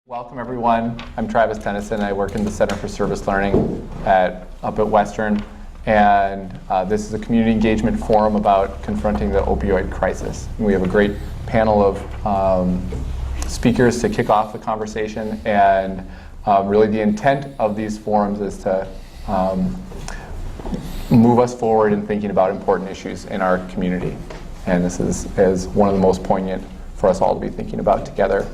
Welcome everyone. I'm Travis Tennyson. I work in the Center for Service Learning up at Western, and this is a community engagement forum about confronting the opioid crisis. And we have a great panel of speakers to kick off the conversation, and really the intent of these forums is to move us forward in thinking about important issues in our community. And this is one of the most poignant for us all to be thinking about together.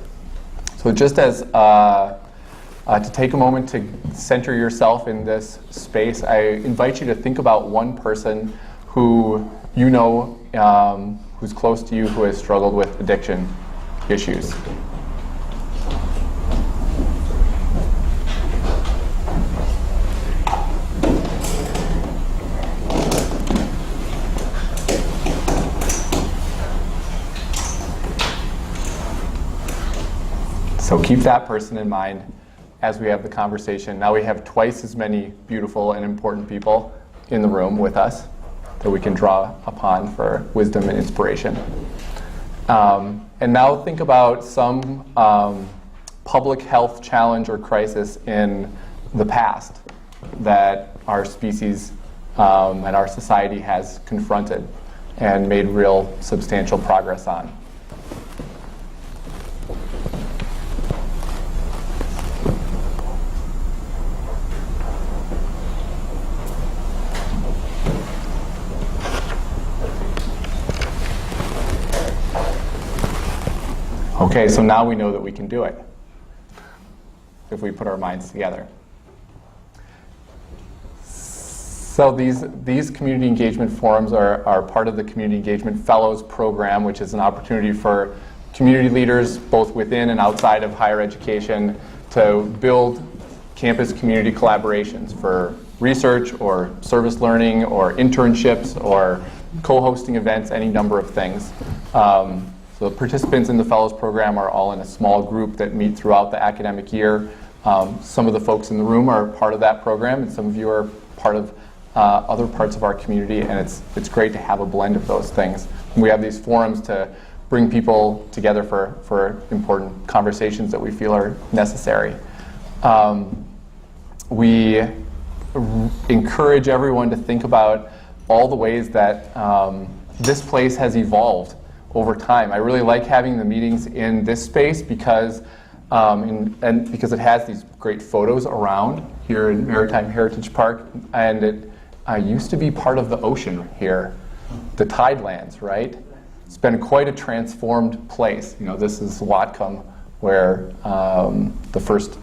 So just as to take a moment to center yourself in this space, I invite you to think about one person who you know who's close to you who has struggled with addiction issues. So keep that person in mind as we have the conversation. Now we have twice as many beautiful and important people in the room with us that we can draw upon for wisdom and inspiration. And now think about some public health challenge or crisis in the past that our species and our society has confronted and made real substantial progress on. Okay, so now we know that we can do it if we put our minds together. So these community engagement forums are part of the Community Engagement Fellows program, which is an opportunity for community leaders, both within and outside of higher education, to build campus community collaborations for research or service learning or internships or co-hosting events, any number of things. So the participants in the Fellows Program are all in a small group that meet throughout the academic year. Some of the folks in the room are part of that program, and some of you are part of other parts of our community, and it's great to have a blend of those things. We have these forums to bring people together for important conversations that we feel are necessary. We encourage everyone to think about all the ways that this place has evolved over time. I really like having the meetings in this space because because it has these great photos around here in Maritime Heritage Park, and it used to be part of the ocean here, the Tidelands, right? It's been quite a transformed place. You know, this is Whatcom, where the first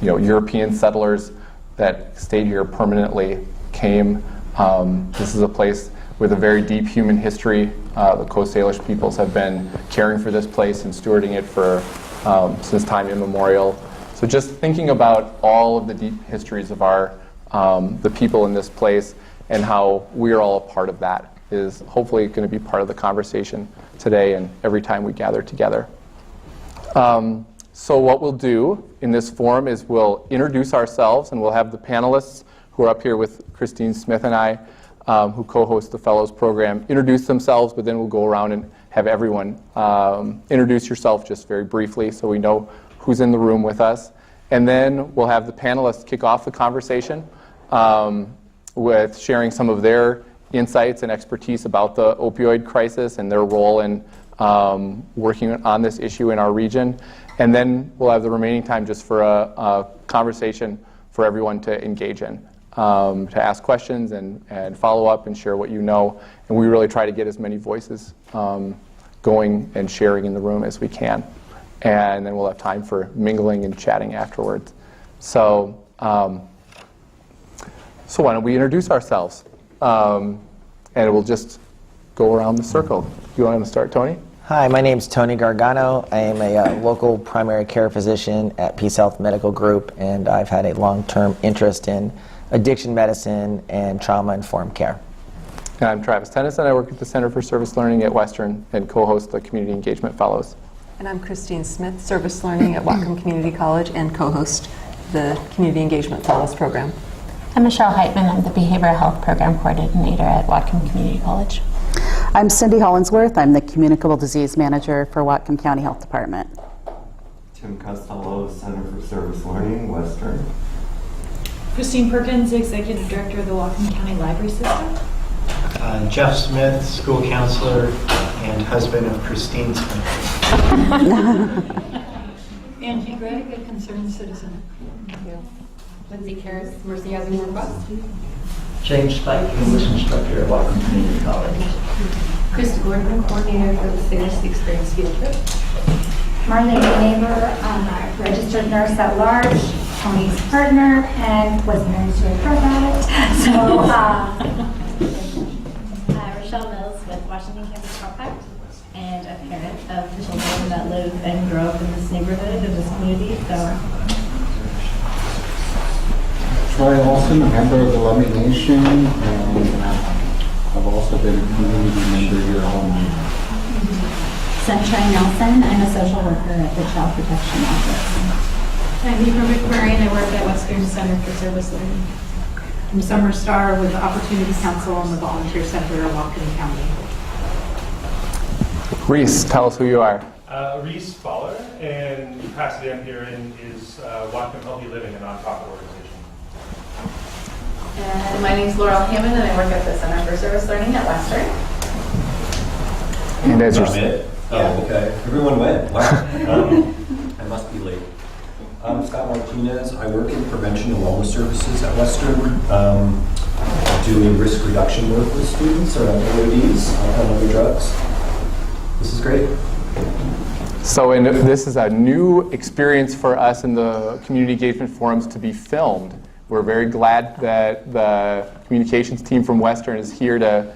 European settlers that stayed here permanently came. This is a place with a very deep human history. The Coast Salish peoples have been caring for this place and stewarding it for since time immemorial. So just thinking about all of the deep histories of the people in this place and how we're all a part of that is hopefully going to be part of the conversation today and every time we gather together. So what we'll do in this forum is we'll introduce ourselves, and we'll have the panelists who are up here with Christine Smith and I, who co-host the Fellows Program, introduce themselves, but then we'll go around and have everyone introduce yourself just very briefly so we know who's in the room with us. And then we'll have the panelists kick off the conversation with sharing some of their insights and expertise about the opioid crisis and their role in working on this issue in our region. And then we'll have the remaining time just for a conversation for everyone to engage in. To ask questions and follow up and share what you know. And we really try to get as many voices going and sharing in the room as we can. And then we'll have time for mingling and chatting afterwards. So why don't we introduce ourselves? And we'll just go around the circle. You want to start, Tony? Hi, my name's Tony Gargano. I am a local primary care physician at Peace Health Medical Group, and I've had a long-term interest in addiction medicine and trauma-informed care. And I'm Travis Tennyson. I work at the Center for Service Learning at Western and co-host the Community Engagement Fellows. And I'm Christine Smith, Service Learning at Whatcom Community College and co-host the Community Engagement Fellows program. I'm Michelle Heitmann. I'm the Behavioral Health Program Coordinator at Whatcom Community College. I'm Cindy Hollinsworth. I'm the Communicable Disease Manager for Whatcom County Health Department. Tim Costello, Center for Service Learning, Western. Christine Perkins, Executive Director of the Whatcom County Library System. Jeff Smith, school counselor and husband of Christine Smith. Angie Gregg, a concerned citizen. Thank you. Lindsay Karras, Mercy Housing Northwest. James Spike, English instructor at Whatcom Community College. Krista Gordon, coordinator for the Seriously Experienced Field Trip. Marlene Neighbor, registered nurse at large, Tony's partner, and was married to a drug addict. So, Rochelle Mills with Washington Campus Compact, and a parent of the children that live and grow up in this neighborhood, in this community. So, Troy Olson, a member of the Lummi Nation, and I've also been a community member here at home. Sunshine Nelson, I'm a social worker at the Child Protection Office. I'm Eva McMurray, and I work at Western Center for Service Learning. I'm Summer Starr with the Opportunity Council and the Volunteer Center of Whatcom County. Reese, tell us who you are. Reese Fowler, and the capacity I'm here in is Whatcom Healthy Living, a nonprofit organization. And my name is Laurel Hammond, and I work at the Center for Service Learning at Western. And as your Oh, okay. Everyone went. Wow. I must be late. I'm Scott Martinez. I work in prevention and wellness services at Western, doing risk reduction work with students around ODs, alcohol and other drugs. This is great. So this is a new experience for us in the community engagement forums to be filmed. We're very glad that the communications team from Western is here to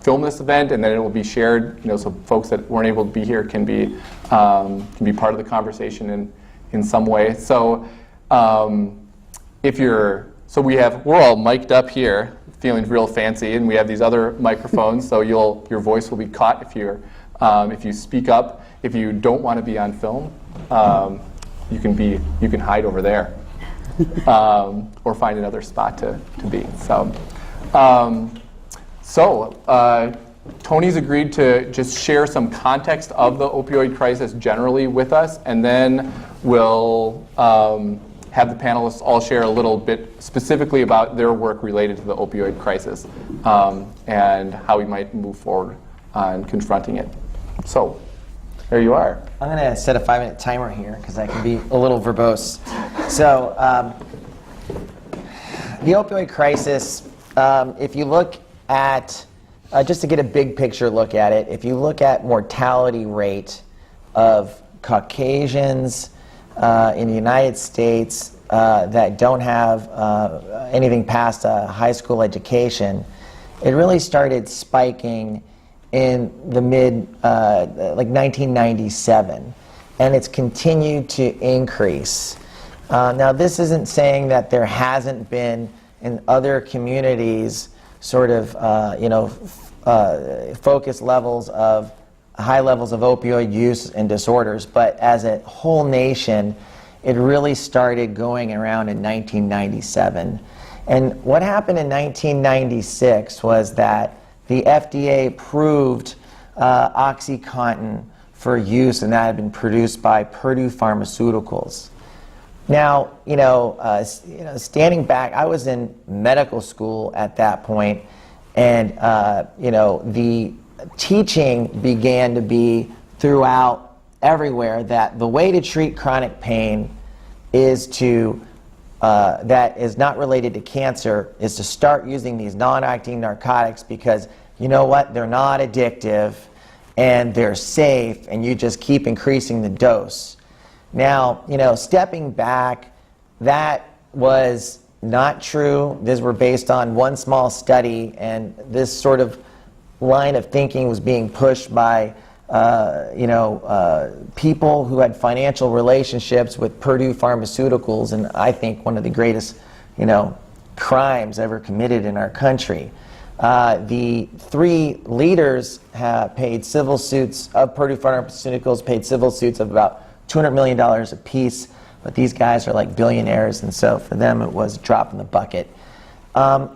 film this event, and then it will be shared, so folks that weren't able to be here can be part of the conversation in some way. So we're all mic'd up here, feeling real fancy, and we have these other microphones, so your voice will be caught if you speak up. If you don't want to be on film, you can hide over there, or find another spot to be. So Tony's agreed to just share some context of the opioid crisis generally with us, and then we'll have the panelists all share a little bit specifically about their work related to the opioid crisis and how we might move forward on confronting it. So there you are. I'm going to set a 5-minute timer here because I can be a little verbose. So the opioid crisis, if you look at, just to get a big picture look at it, if you look at mortality rate of Caucasians in the United States that don't have anything past a high school education, it really started spiking in the like 1997, and it's continued to increase. Now, this isn't saying that there hasn't been in other communities sort of, focused levels of high levels of opioid use and disorders, but as a whole nation, it really started going around in 1997. And what happened in 1996 was that the FDA approved OxyContin for use, and that had been produced by Purdue Pharmaceuticals. Now, standing back, I was in medical school at that point, and the teaching began to be throughout everywhere that the way to treat chronic pain is to that is not related to cancer is to start using these non-acting narcotics because you know what, they're not addictive and they're safe, and you just keep increasing the dose. Now, stepping back, that was not true. These were based on one small study, and this sort of line of thinking was being pushed by people who had financial relationships with Purdue Pharmaceuticals, and I think one of the greatest, crimes ever committed in our country. The three leaders have paid civil suits of Purdue Pharmaceuticals, paid civil suits of about $200 million apiece, but these guys are like billionaires, and so for them it was a drop in the bucket.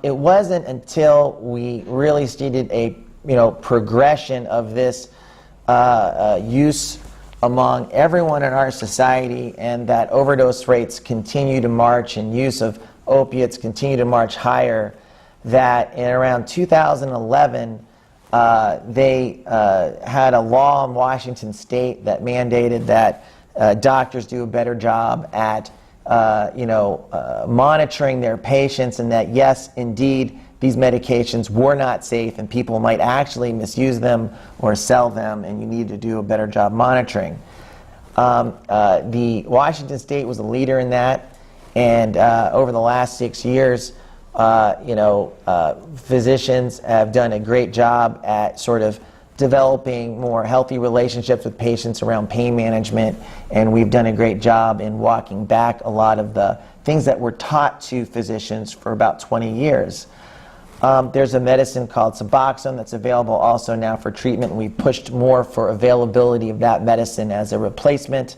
It wasn't until we really started a progression of this use among everyone in our society, and that overdose rates continue to march and use of opiates continue to march higher, that in around 2011, they had a law in Washington State that mandated that doctors do a better job at monitoring their patients, and that yes, indeed, these medications were not safe and people might actually misuse them or sell them, and you need to do a better job monitoring. The Washington State was a leader in that, and over the last 6 years, physicians have done a great job at sort of developing more healthy relationships with patients around pain management, and we've done a great job in walking back a lot of the things that were taught to physicians for about 20 years. There's a medicine called suboxone that's available also now for treatment, and we pushed more for availability of that medicine as a replacement.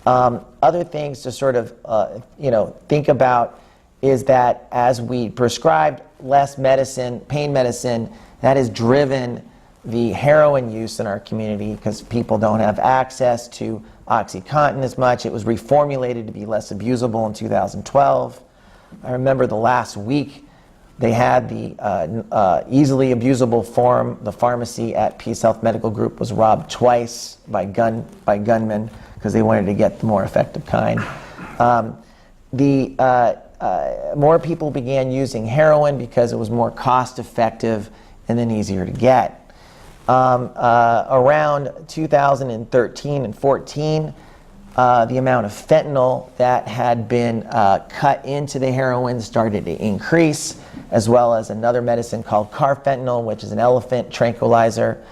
Other things to sort of think about is that as we prescribed less medicine, pain medicine, that has driven the heroin use in our community because people don't have access to OxyContin as much. It was reformulated to be less abusable in 2012. I remember the last week they had the easily abusable form. The pharmacy at Peace Health Medical Group was robbed twice by gunmen because they wanted to get the more effective kind. More people began using heroin because it was more cost effective and then easier to get. Around 2013 and 14, the amount of fentanyl that had been cut into the heroin started to increase, as well as another medicine called carfentanil, which is an elephant tranquilizer.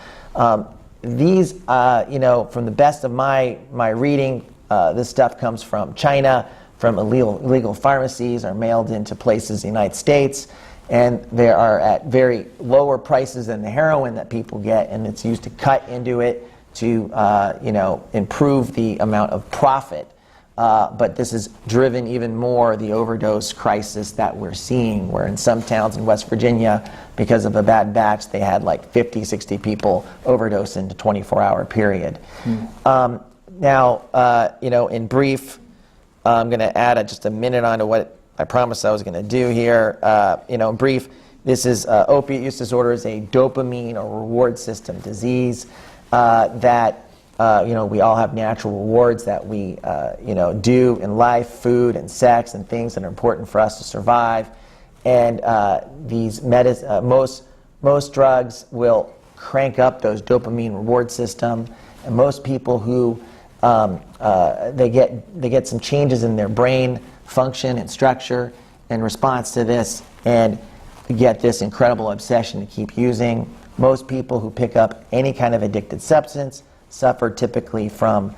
These, from the best of my reading, this stuff comes from China, from illegal pharmacies, are mailed into places in the United States, and they are at very lower prices than the heroin that people get, and it's used to cut into it to improve the amount of profit. But this has driven even more the overdose crisis that we're seeing, where in some towns in West Virginia, because of a bad batch, they had like 50, 60 people overdose in a 24-hour period. Now, in brief, I'm going to add just a minute onto what I promised I was going to do here. In brief, this is opiate use disorder is a dopamine or reward system disease that we all have natural rewards that we do in life, food and sex and things that are important for us to survive. And these most drugs will crank up those dopamine reward system, and most people who they get some changes in their brain function and structure in response to this, and get this incredible obsession to keep using. Most people who pick up any kind of addicted substance suffer typically from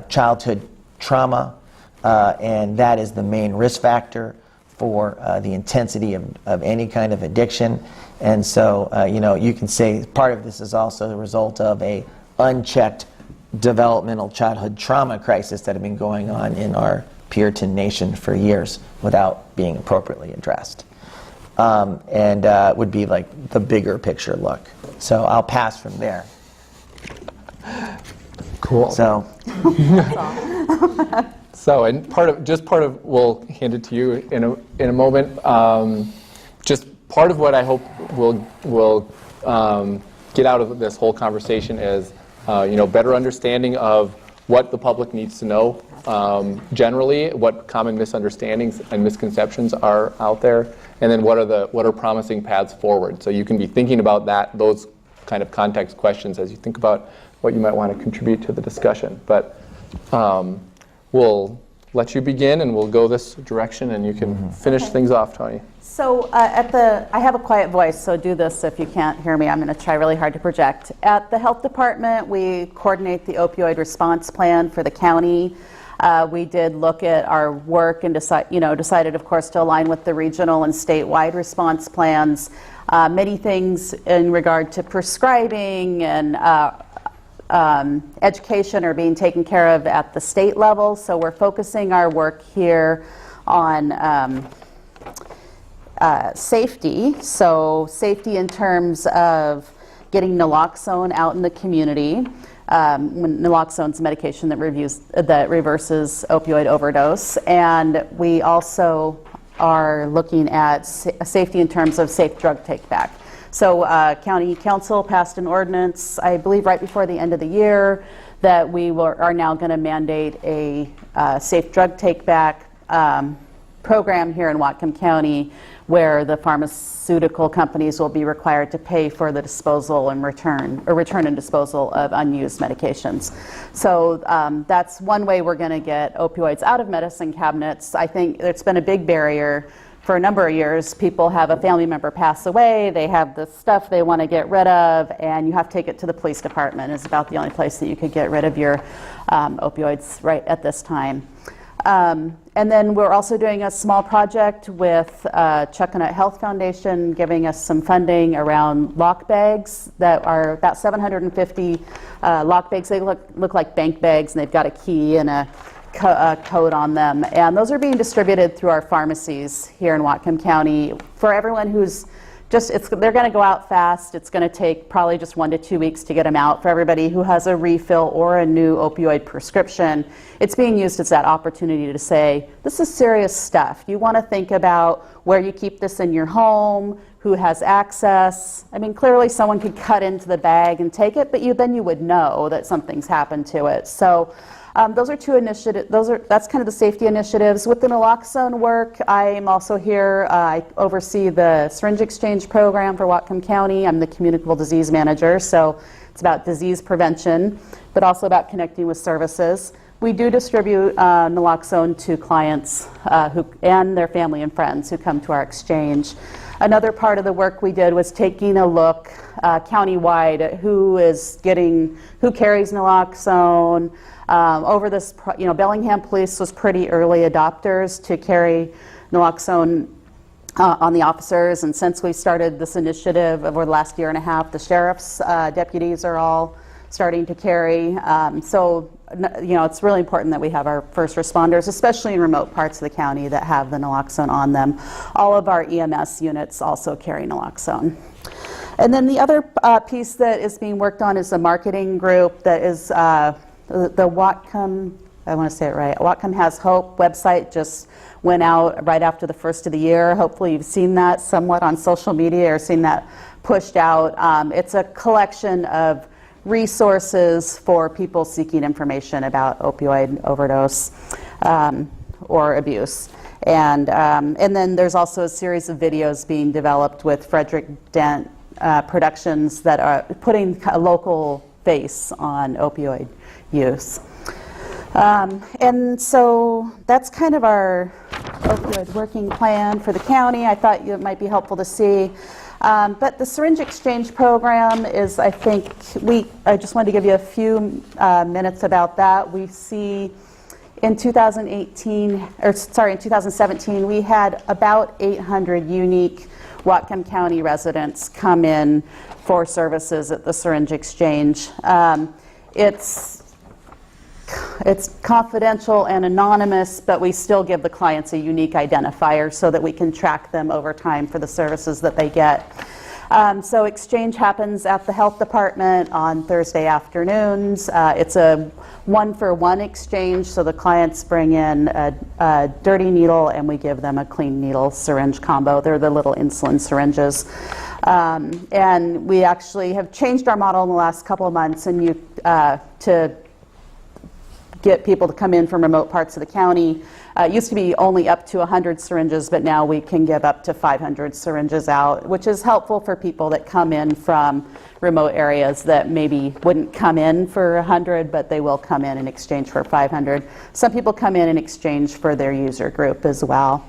childhood trauma, and that is the main risk factor for the intensity of any kind of addiction. And so, you can say part of this is also the result of a unchecked developmental childhood trauma crisis that have been going on in our Puritan nation for years without being appropriately addressed. And would be like the bigger picture look. So I'll pass from there. Cool. So, and part of, we'll hand it to you in a moment. Just part of what I hope we'll get out of this whole conversation is, better understanding of what the public needs to know generally, what common misunderstandings and misconceptions are out there, and then what are promising paths forward. So you can be thinking about those kind of context questions as you think about what you might want to contribute to the discussion. But we'll let you begin, and we'll go this direction, and you can finish things off, Tony. So I have a quiet voice, so do this if you can't hear me. I'm going to try really hard to project. At the health department, we coordinate the opioid response plan for the county. We did look at our work and decided, of course, to align with the regional and statewide response plans. Many things in regard to prescribing and education are being taken care of at the state level. So we're focusing our work here on safety. So safety in terms of getting naloxone out in the community. Naloxone's a medication that reverses opioid overdose. And we also are looking at safety in terms of safe drug take-back. So County Council passed an ordinance, I believe right before the end of the year, that we are now going to mandate a safe drug take-back program here in Whatcom County, where the pharmaceutical companies will be required to pay for the disposal and return and disposal of unused medications. So that's one way we're going to get opioids out of medicine cabinets. I think it's been a big barrier for a number of years. People have a family member pass away, they have the stuff they want to get rid of, and you have to take it to the police department. It's about the only place that you could get rid of your opioids right at this time. And then we're also doing a small project with Chuckanut Health Foundation, giving us some funding around lock bags that are about 750 lock bags. They look like bank bags, and they've got a key and a code on them. And those are being distributed through our pharmacies here in Whatcom County for everyone who's they're going to go out fast. It's going to take probably just 1 to 2 weeks to get them out. For everybody who has a refill or a new opioid prescription, it's being used as that opportunity to say, this is serious stuff. You want to think about where you keep this in your home, who has access. I mean, clearly someone could cut into the bag and take it, but then you would know that something's happened to it. So those are two initiatives. That's kind of the safety initiatives. With the naloxone work, I am also here. I oversee the syringe exchange program for Whatcom County. I'm the communicable disease manager, so it's about disease prevention, but also about connecting with services. We do distribute naloxone to clients and their family and friends who come to our exchange. Another part of the work we did was taking a look countywide at who carries naloxone. Over this, Bellingham Police was pretty early adopters to carry naloxone on the officers, and since we started this initiative over the last year and a half, the sheriff's deputies are all starting to carry. It's really important that we have our first responders, especially in remote parts of the county, that have the naloxone on them. All of our EMS units also carry naloxone. And then the other piece that is being worked on is a marketing group that is the Whatcom, I want to say it right, Whatcom Has Hope website just went out right after the first of the year. Hopefully you've seen that somewhat on social media or seen that pushed out. It's a collection of resources for people seeking information about opioid overdose or abuse. And then there's also a series of videos being developed with Frederick Dent Productions that are putting a local face on opioid use. And so that's kind of our opioid working plan for the county. I thought it might be helpful to see. But the syringe exchange program is, I just wanted to give you a few minutes about that. We see in 2017, we had about 800 unique Whatcom County residents come in for services at the syringe exchange. It's confidential and anonymous, but we still give the clients a unique identifier so that we can track them over time for the services that they get. So exchange happens at the health department on Thursday afternoons. It's a one-for-one exchange, so the clients bring in a dirty needle and we give them a clean needle syringe combo. They're the little insulin syringes. And we actually have changed our model in the last couple of months to get people to come in from remote parts of the county. It used to be only up to 100 syringes, but now we can give up to 500 syringes out, which is helpful for people that come in from remote areas that maybe wouldn't come in for 100, but they will come in exchange for 500. Some people come in exchange for their user group as well.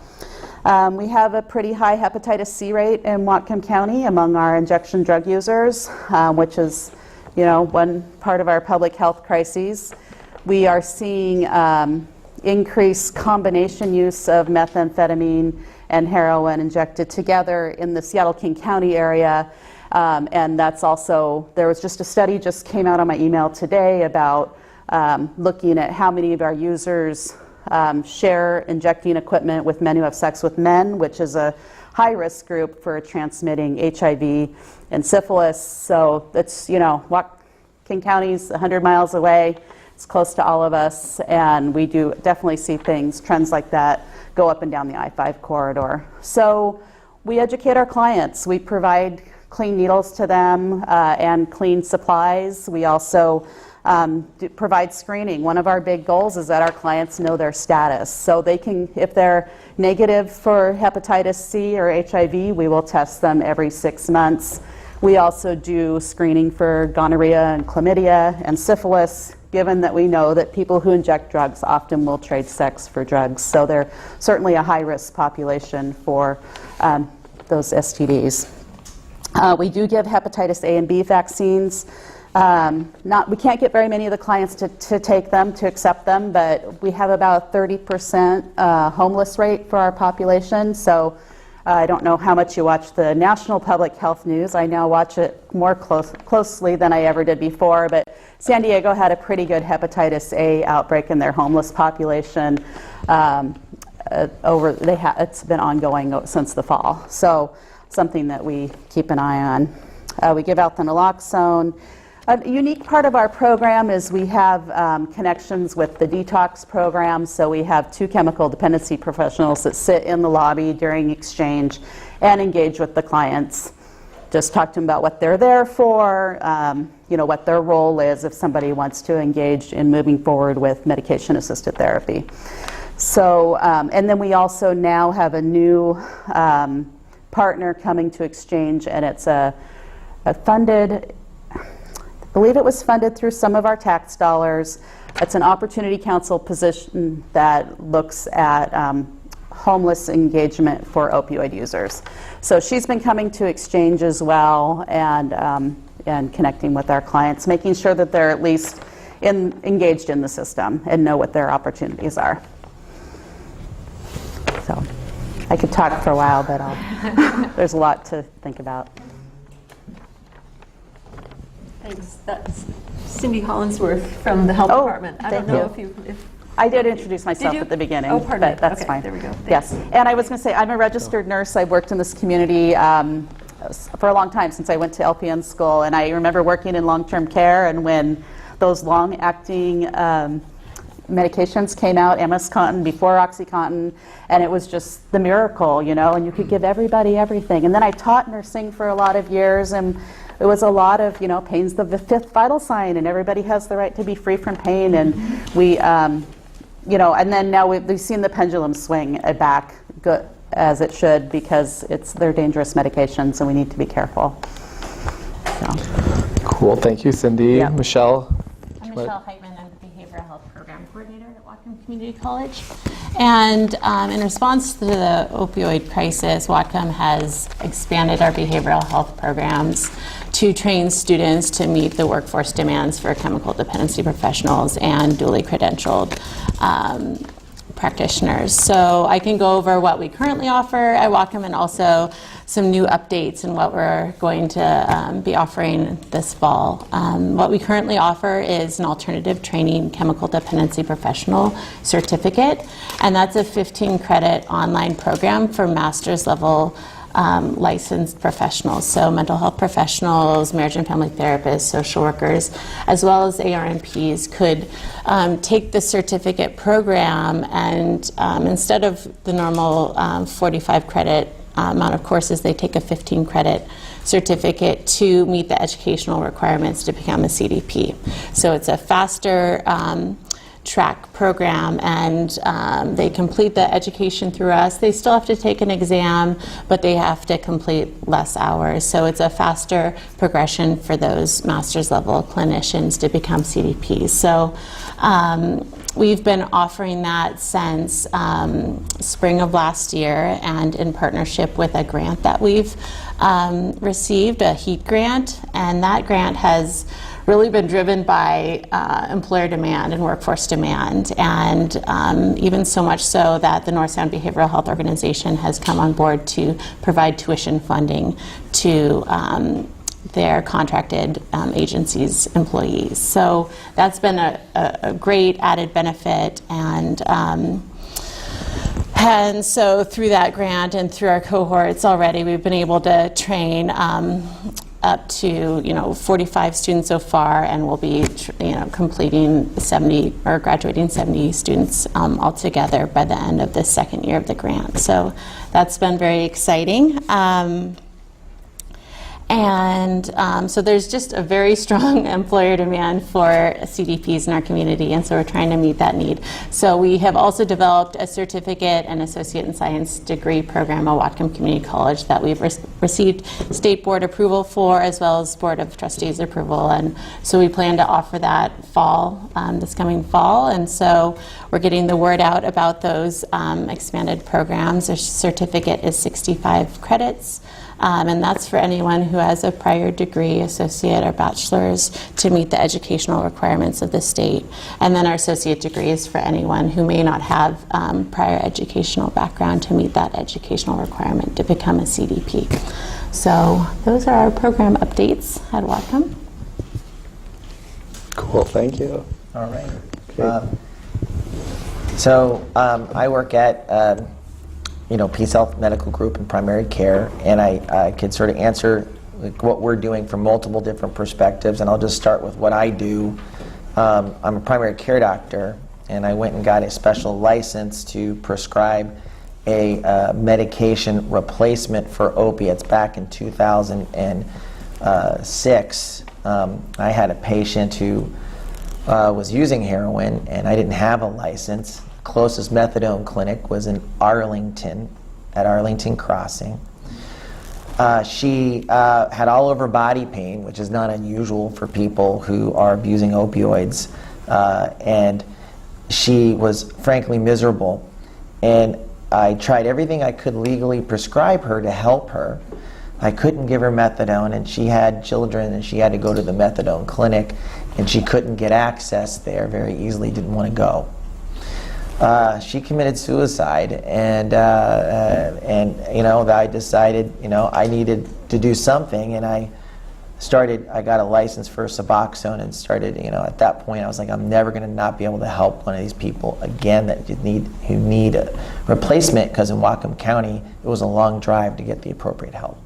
We have a pretty high hepatitis C rate in Whatcom County among our injection drug users, which is, one part of our public health crises. We are seeing increased combination use of methamphetamine and heroin injected together in the Seattle-King County area. And that's also, there was just a study just came out on my email today about looking at how many of our users share injecting equipment with men who have sex with men, which is a high-risk group for transmitting HIV and syphilis. So it's, King County's 100 miles away. It's close to all of us, and we do definitely see trends like that go up and down the I-5 corridor. So we educate our clients. We provide clean needles to them and clean supplies. We also provide screening. One of our big goals is that our clients know their status. So they can, if they're negative for hepatitis C or HIV, we will test them every 6 months. We also do screening for gonorrhea and chlamydia and syphilis, given that we know that people who inject drugs often will trade sex for drugs. So they're certainly a high-risk population for those STDs. We do give hepatitis A and B vaccines. We can't get very many of the clients to take them, to accept them, but we have about 30% homeless rate for our population. So I don't know how much you watch the national public health news. I now watch it more closely than I ever did before, but San Diego had a pretty good hepatitis A outbreak in their homeless population. It's been ongoing since the fall. So something that we keep an eye on. We give out the naloxone. A unique part of our program is we have connections with the detox program. So we have 2 chemical dependency professionals that sit in the lobby during exchange and engage with the clients. Just talk to them about what they're there for, what their role is if somebody wants to engage in moving forward with medication-assisted therapy. So, and then we also now have a new partner coming to exchange, and it's a funded, I believe it was funded through some of our tax dollars. It's an Opportunity Council position that looks at homeless engagement for opioid users. So she's been coming to exchange as well and connecting with our clients, making sure that they're at least engaged in the system and know what their opportunities are. So I could talk for a while, but there's a lot to think about. Thanks. That's Cindy Hollinsworth from the Health Department. I don't know if I did introduce myself at the beginning, pardon but me. that's Okay, fine. there we go. Yes, and I was going to say I'm a registered nurse. I've worked in this community for a long time, since I went to LPN school, and I remember working in long-term care, and when those long-acting medications came out, MS-Contin before OxyContin, and it was just the miracle, and you could give everybody everything. And then I taught nursing for a lot of years, and it was a lot of, pain's the 5th vital sign, and everybody has the right to be free from pain. And we, and then now we've seen the pendulum swing back good as it should, because they're dangerous medications, and we need to be careful. So. Cool, thank you, Cindy. Yeah. Michelle? I'm Michelle Heitmann. I'm the Behavioral Health Program Coordinator at Whatcom Community College. And in response to the opioid crisis, Whatcom has expanded our behavioral health programs to train students to meet the workforce demands for chemical dependency professionals and duly credentialed practitioners. So I can go over what we currently offer at Whatcom and also some new updates and what we're going to be offering this fall. What we currently offer is an alternative training chemical dependency professional certificate, and that's a 15-credit online program for master's level licensed professionals, so mental health professionals, marriage and family therapists, social workers, as well as ARNPs could take the certificate program and instead of the normal 45 credit amount of courses, they take a 15 credit certificate to meet the educational requirements to become a CDP. So it's a faster track program, and they complete the education through us. They still have to take an exam, but they have to complete less hours. So it's a faster progression for those master's level clinicians to become CDPs. So we've been offering that since spring of last year, and in partnership with a grant that we've received, a HEAT grant, and that grant has really been driven by employer demand and workforce demand, and even so much so that the North Sound Behavioral Health Organization has come on board to provide tuition funding to their contracted agencies' employees. So that's been a great added benefit, and so through that grant and through our cohorts already, we've been able to train up to 45 students so far, and we'll be completing 70 or graduating 70 students altogether by the end of the second year of the grant. So that's been very exciting. So there's just a very strong employer demand for CDPs in our community, and so we're trying to meet that need. So we have also developed a certificate and associate in science degree program at Whatcom Community College that we've received state board approval for, as well as board of trustees approval, and so we plan to offer that fall, this coming fall, and so we're getting the word out about those expanded programs. A certificate is 65 credits. And that's for anyone who has a prior degree, associate, or bachelor's to meet the educational requirements of the state. And then our associate degree is for anyone who may not have prior educational background to meet that educational requirement to become a CDP. So those are our program updates at Whatcom. Cool, thank you. All right. Okay. I work at Peace Health Medical Group in primary care, and I could sort of answer what we're doing from multiple different perspectives, and I'll just start with what I do. I'm a primary care doctor, and I went and got a special license to prescribe a medication replacement for opiates back in 2006. I had a patient who was using heroin, and I didn't have a license. Closest methadone clinic was in Arlington, at Arlington Crossing. She had all over body pain, which is not unusual for people who are abusing opioids, and she was frankly miserable. And I tried everything I could legally prescribe her to help her. I couldn't give her methadone, and she had children, and she had to go to the methadone clinic, and she couldn't get access there very easily, didn't want to go. She committed suicide, and I decided, I needed to do something, and I got a license for suboxone and started, at that point I was like, I'm never going to not be able to help one of these people again who need a replacement, because in Whatcom County it was a long drive to get the appropriate help.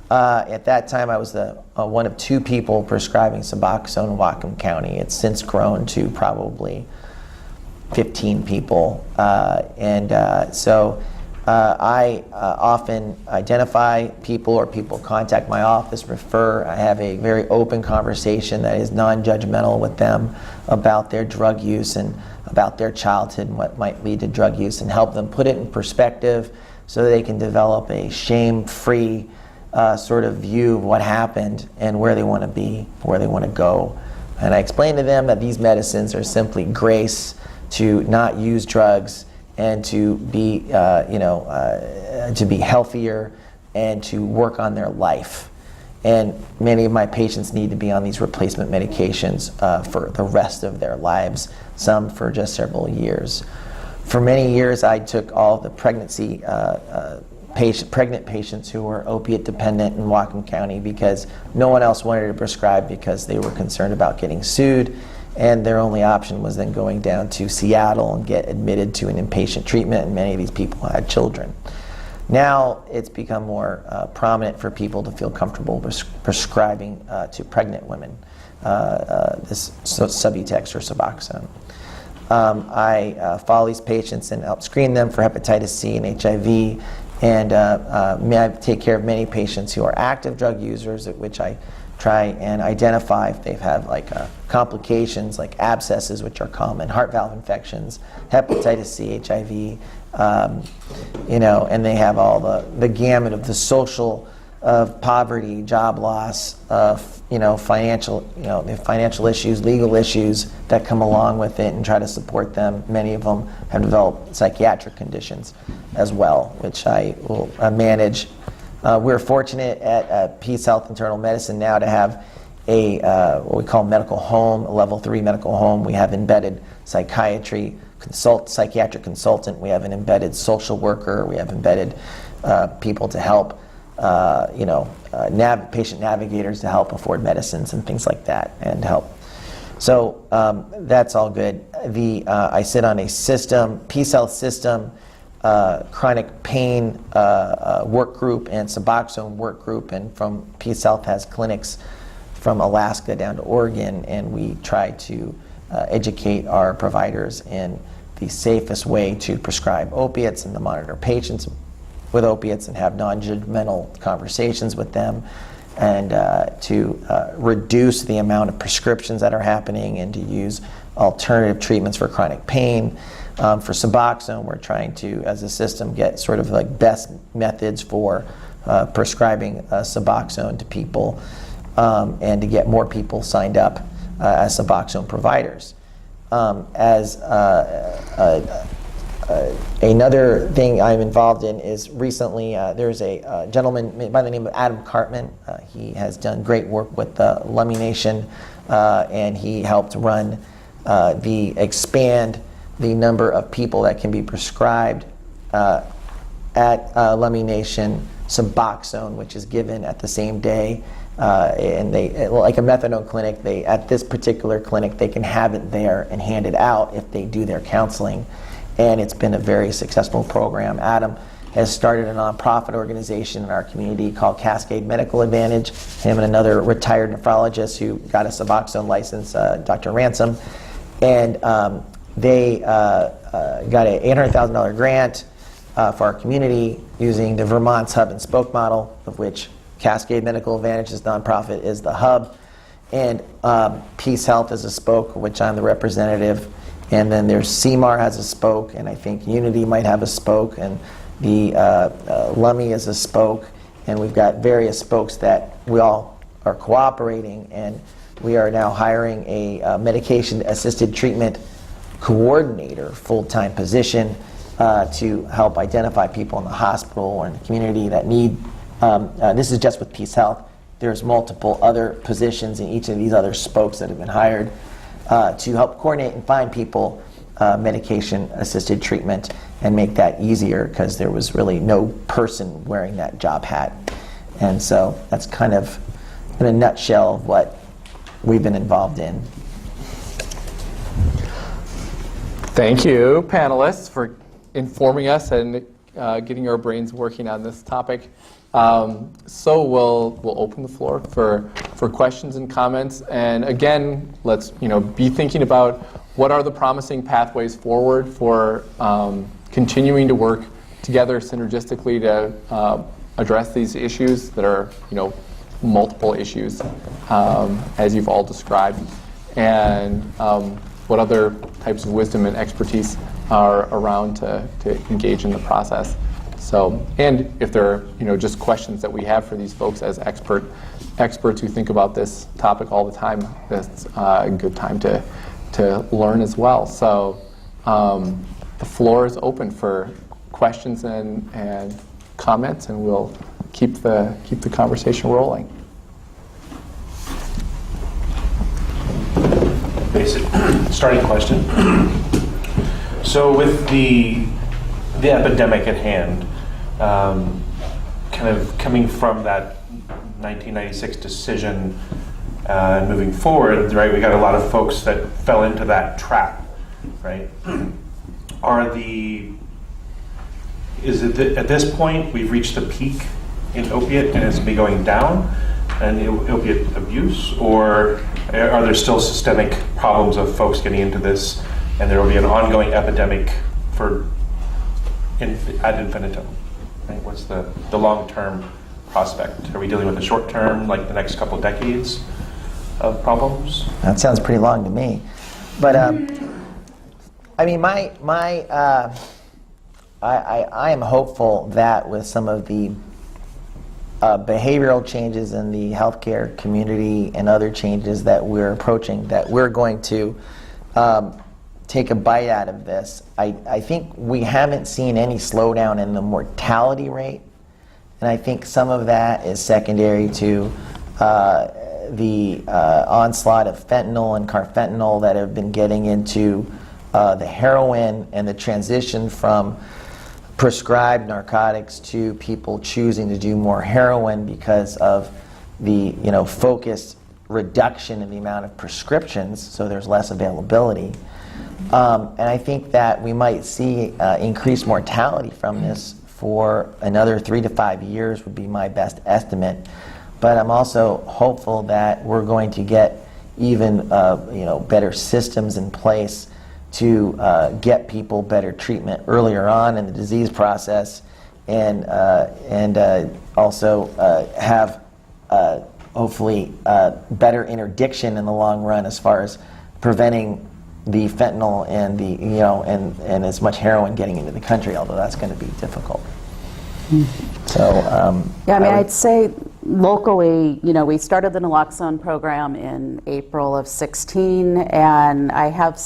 At that time I was one of 2 people prescribing suboxone in Whatcom County. It's since grown to probably 15 people, I often identify people, or people contact my office, refer. I have a very open conversation that is non-judgmental with them about their drug use and about their childhood and what might lead to drug use, and help them put it in perspective so that they can develop a shame-free sort of view of what happened and where they want to be, where they want to go. And I explain to them that these medicines are simply grace to not use drugs and to be, to be healthier and to work on their life. And many of my patients need to be on these replacement medications for the rest of their lives, some for just several years. For many years, I took all the pregnant patients who were opiate dependent in Whatcom County, because no one else wanted to prescribe because they were concerned about getting sued. And their only option was then going down to Seattle and get admitted to an inpatient treatment, and many of these people had children. Now it's become more prominent for people to feel comfortable prescribing to pregnant women this Subutex or Suboxone. I follow these patients and help screen them for hepatitis C and HIV, and I take care of many patients who are active drug users, at which I try and identify if they've had complications like abscesses, which are common, heart valve infections, hepatitis C, HIV, and they have all the gamut of the social, of poverty, job loss, financial issues, legal issues that come along with it, and try to support them. Many of them have developed psychiatric conditions as well, which I will manage. We're fortunate at Peace Health Internal Medicine now to have a what we call medical home, a level 3 medical home. We have embedded psychiatric consultant. We have an embedded social worker. We have embedded people to help, patient navigators to help afford medicines and things like that, and help. So that's all good. I sit on a system, Peace Health system, chronic pain work group and suboxone work group, and from Peace Health has clinics from Alaska down to Oregon, and we try to educate our providers in the safest way to prescribe opiates and to monitor patients with opiates and have non-judgmental conversations with them, and to reduce the amount of prescriptions that are happening and to use alternative treatments for chronic pain. For Suboxone, we're trying to, as a system, get sort of like best methods for prescribing Suboxone to people and to get more people signed up as Suboxone providers. Another thing I'm involved in is recently there's a gentleman by the name of Adam Cartman. He has done great work with the Lummi Nation, and he helped run expand the number of people that can be prescribed at Lummi Nation Suboxone, which is given at the same day. And they, like a methadone clinic, at this particular clinic, they can have it there and hand it out if they do their counseling. And it's been a very successful program. Adam has started a nonprofit organization in our community called Cascade Medical Advantage. Him and another retired nephrologist who got a Suboxone license, Dr. Ransom. And they got an $800,000 grant for our community using the Vermont's hub and spoke model, of which Cascade Medical Advantage's nonprofit is the hub, and Peace Health is a spoke, which I'm the representative, and then there's CMAR has a spoke, and I think Unity might have a spoke, and the Lummi is a spoke, and we've got various spokes that we all are cooperating, and we are now hiring a medication-assisted treatment coordinator, full-time position, to help identify people in the hospital or in the community that need. This is just with Peace Health. There's multiple other positions in each of these other spokes that have been hired to help coordinate and find people medication-assisted treatment and make that easier, because there was really no person wearing that job hat. And so that's kind of, in a nutshell, what we've been involved in. Thank you, panelists, for informing us and getting our brains working on this topic. So we'll open the floor for questions and comments. And again, let's be thinking about what are the promising pathways forward for continuing to work together synergistically to address these issues that are multiple issues, as you've all described, and what other types of wisdom and expertise are around to engage in the process. So, and if there are just questions that we have for these folks as experts who think about this topic all the time, that's a good time to learn as well. So the floor is open for questions and comments, and we'll keep the conversation rolling. Basic starting question. So with the epidemic at hand, kind of coming from that 1996 decision and moving forward, right? We got a lot of folks that fell into that trap, right? Is it at this point we've reached the peak in opiate and it's been going down, and opiate abuse, or are there still systemic problems of folks getting into this, and there will be an ongoing epidemic ad infinitum? Right? What's the long-term prospect? Are we dealing with the short term, like the next couple of decades of problems? That sounds pretty long to me. But I mean, I am hopeful that with some of the behavioral changes in the healthcare community and other changes that we're approaching, that we're going to take a bite out of this. I think we haven't seen any slowdown in the mortality rate, and I think some of that is secondary to the onslaught of fentanyl and carfentanil that have been getting into the heroin, and the transition from prescribed narcotics to people choosing to do more heroin because of the focused reduction in the amount of prescriptions, so there's less availability. And I think that we might see increased mortality from this for another 3 to 5 years would be my best estimate. But I'm also hopeful that we're going to get even better systems in place to get people better treatment earlier on in the disease process, and also have hopefully better interdiction in the long run as far as preventing the fentanyl and the and as much heroin getting into the country, although that's going to be difficult. So yeah, I mean, I'd say locally, we started the naloxone program in April of 16, and I have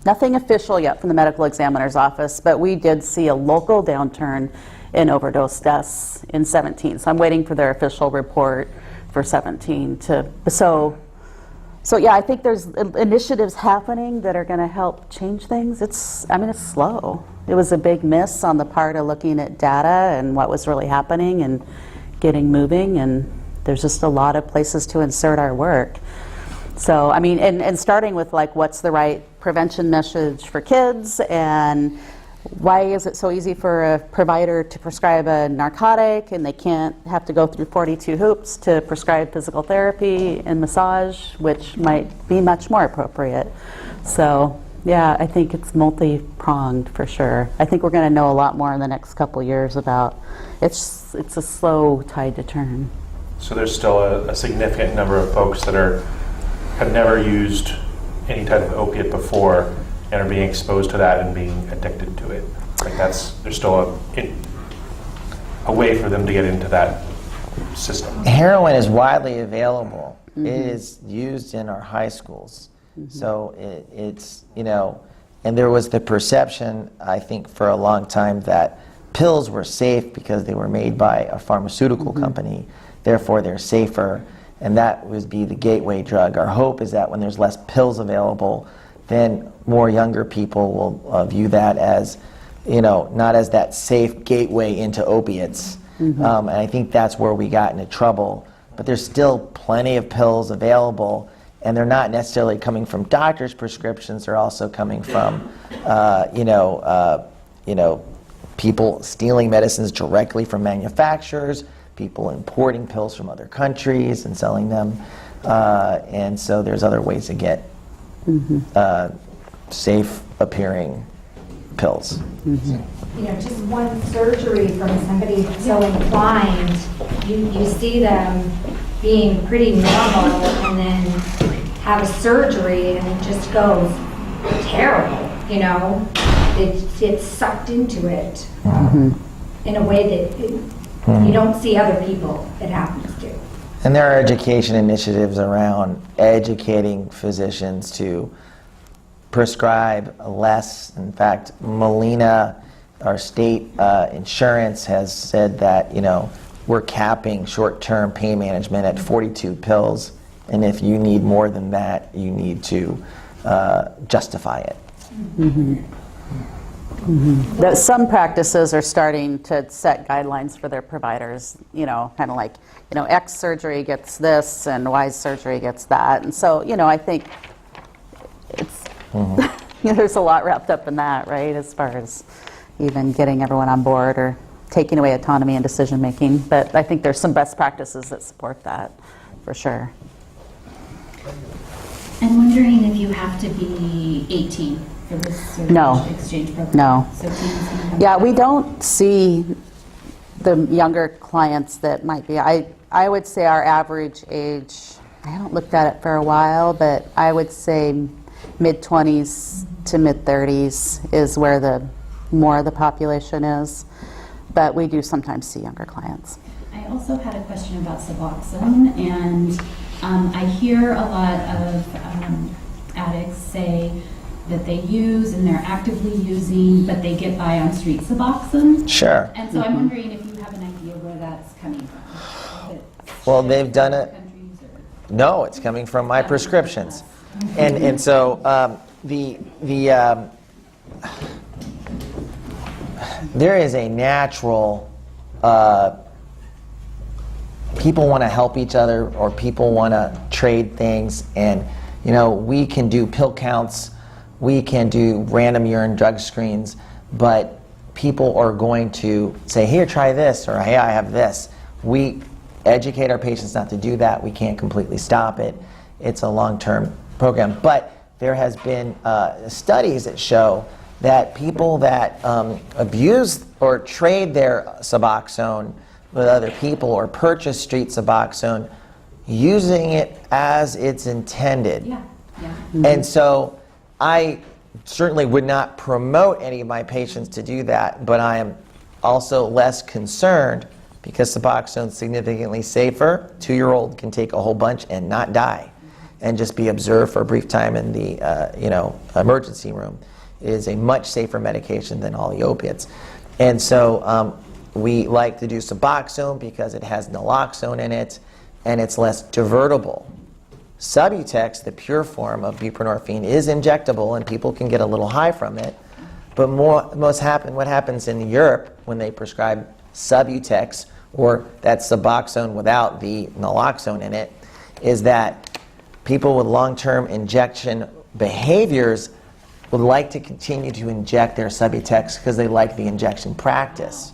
nothing official yet from the medical examiner's office, but we did see a local downturn in overdose deaths in 17. So I'm waiting for their official report for 17 So yeah, I think there's initiatives happening that are going to help change things. It's slow. It was a big miss on the part of looking at data and what was really happening and getting moving, and there's just a lot of places to insert our work. So, I mean, and starting with like what's the right prevention message for kids, and why is it so easy for a provider to prescribe a narcotic and they can't have to go through 42 hoops to prescribe physical therapy and massage, which might be much more appropriate. So yeah, I think it's multi-pronged for sure. I think we're going to know a lot more in the next couple years about it's a slow tide to turn. So there's still a significant number of folks that have never used any type of opiate before and are being exposed to that and being addicted to it. Like there's still a way for them to get into that system. Heroin is widely available. Mm-hmm. It is used in our high schools. Mm-hmm. So it's and there was the perception, I think, for a long time that pills were safe because they were made by a pharmaceutical mm-hmm. company, therefore they're safer, and that would be the gateway drug. Our hope is that when there's less pills available, then more younger people will view that as, not as that safe gateway into opiates. Mm-hmm. And I think that's where we got into trouble. But there's still plenty of pills available, and they're not necessarily coming from doctors' prescriptions. They're also coming from, people stealing medicines directly from manufacturers, people importing pills from other countries and selling them. And so there's other ways to get mm-hmm. Safe appearing pills. Mm-hmm. Just one surgery from somebody so inclined, you see them being pretty normal and then have a surgery and it just goes terrible, It gets sucked into it in a way that you don't see other people it happens to. And there are education initiatives around educating physicians to prescribe less. In fact, Molina, our state insurance, has said that we're capping short-term pain management at 42 pills, and if you need more than that, you need to justify it. Mm-hmm. Mm-hmm. Some practices are starting to set guidelines for their providers, kind of like, X surgery gets this and Y surgery gets that. And so, I think it's, mm-hmm. There's a lot wrapped up in that, right, as far as even getting everyone on board or taking away autonomy and decision making. But I think there's some best practices that support that, for sure. I'm wondering if you have to be 18 for this sort of exchange program. No. So teens yeah, we don't see the younger clients that might be. I would say our average age, I haven't looked at it for a while, but I would say mid-20s to mid-30s is where the more of the population is. But we do sometimes see younger clients. I also had a question about suboxone, and I hear a lot of addicts say that they use and they're actively using, but they get by on street suboxone. Sure. And so I'm wondering if you have an idea where that's coming from. Well, they've done it. No, it's coming from my prescriptions, and so there is a natural. people want to help each other, or people want to trade things, and we can do pill counts, we can do random urine drug screens, but people are going to say, here, try this, or hey, I have this. We educate our patients not to do that. We can't completely stop it. It's a long-term program. But there has been studies that show that people that abuse or trade their suboxone with other people, or purchase street suboxone, using it as it's intended. Yeah. And so I certainly would not promote any of my patients to do that, but I am also less concerned because suboxone is significantly safer. 2-year-old can take a whole bunch and not die, and just be observed for a brief time in the emergency room. It is a much safer medication than all the opiates. And so we like to do suboxone because it has naloxone in it, and it's less divertible. Subutex, the pure form of buprenorphine, is injectable, and people can get a little high from it. But what happens in Europe when they prescribe Subutex, or that Suboxone without the naloxone in it, is that people with long-term injection behaviors would like to continue to inject their Subutex because they like the injection practice.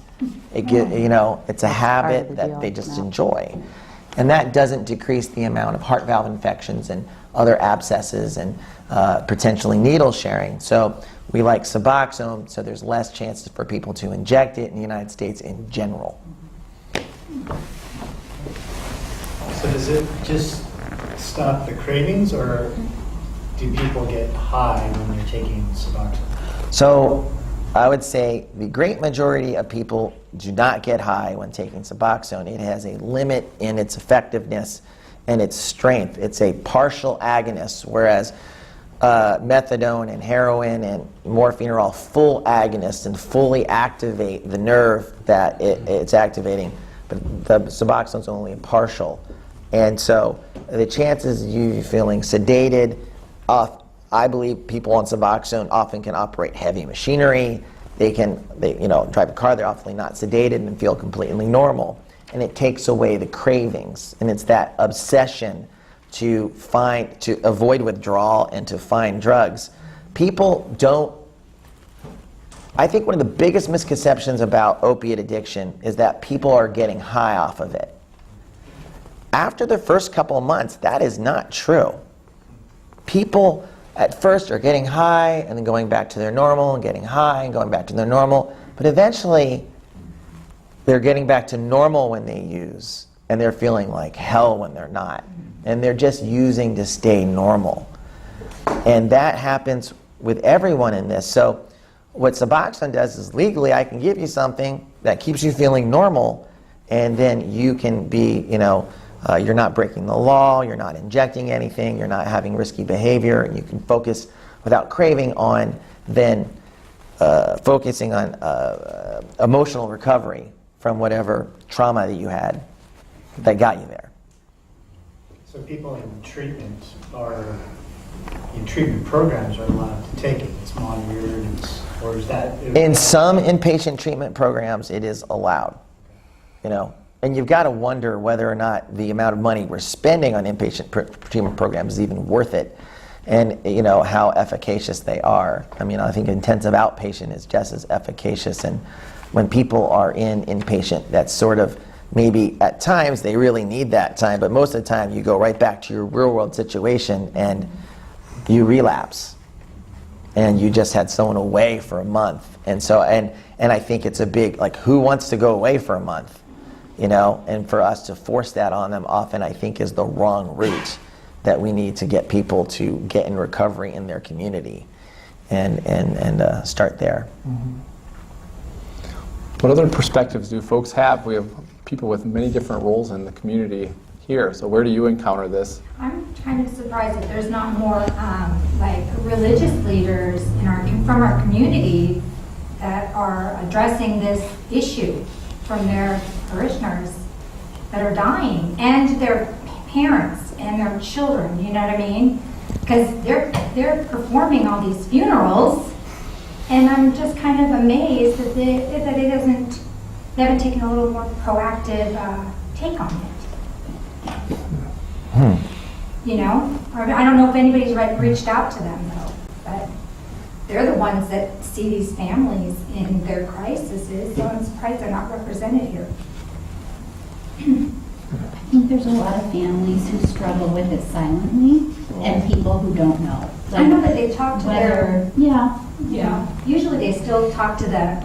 It's a habit that they just enjoy. And that doesn't decrease the amount of heart valve infections and other abscesses and potentially needle sharing. So we like Suboxone, so there's less chances for people to inject it in the United States in general. So does it just stop the cravings, or do people get high when they're taking Suboxone? So I would say the great majority of people do not get high when taking Suboxone. It has a limit in its effectiveness and its strength. It's a partial agonist, whereas methadone and heroin and morphine are all full agonists and fully activate the nerve that it's activating. But the Suboxone's only a partial. And so the chances of you feeling sedated, I believe people on Suboxone often can operate heavy machinery. They drive a car, they're awfully not sedated and feel completely normal. And it takes away the cravings. And it's that obsession to avoid withdrawal and to find drugs. I think one of the biggest misconceptions about opiate addiction is that people are getting high off of it. After the first couple of months, that is not true. People at first are getting high and then going back to their normal and getting high and going back to their normal, but eventually they're getting back to normal when they use, and they're feeling like hell when they're not, and they're just using to stay normal. And that happens with everyone in this. So what Suboxone does is, legally I can give you something that keeps you feeling normal, and then you can be, you're not breaking the law, you're not injecting anything, you're not having risky behavior, and you can focus without craving on then focusing on emotional recovery from whatever trauma that you had that got you there. So people in treatment programs are allowed to take it. It's monitored, or is that? In some inpatient treatment programs, it is allowed. And you've got to wonder whether or not the amount of money we're spending on inpatient treatment programs is even worth it, and how efficacious they are. I think intensive outpatient is just as efficacious, and when people are in inpatient, that's sort of, maybe at times they really need that time, but most of the time you go right back to your real world situation and you relapse, and you just had someone away for a month. And so, and I think it's a big, who wants to go away for a month? And for us to force that on them often, I think, is the wrong route, that we need to get people to get in recovery in their community and start there. Mm-hmm. What other perspectives do folks have? We have people with many different roles in the community here. So where do you encounter this? I'm kind of surprised that there's not more religious leaders from our community that are addressing this issue from their parishioners that are dying, and their parents and their children, you know what I mean? Because they're performing all these funerals, and I'm just kind of amazed that they haven't taken a little more proactive take on it. You know, I don't know if anybody's reached out to them though, but they're the ones that see these families in their crises, so I'm surprised they're not represented here. I think there's a lot of families who struggle with it silently and people who don't know. I know that they talk to their, Yeah. usually they still talk to the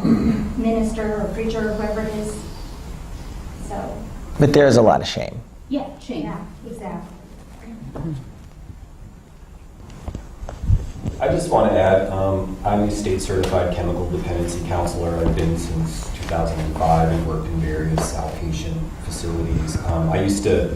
minister or preacher or whoever it is. So, But there's a lot of shame. Yeah, shame. yeah, exactly. I just want to add, I'm a state certified chemical dependency counselor. I've been since 2005 and worked in various outpatient facilities. I used to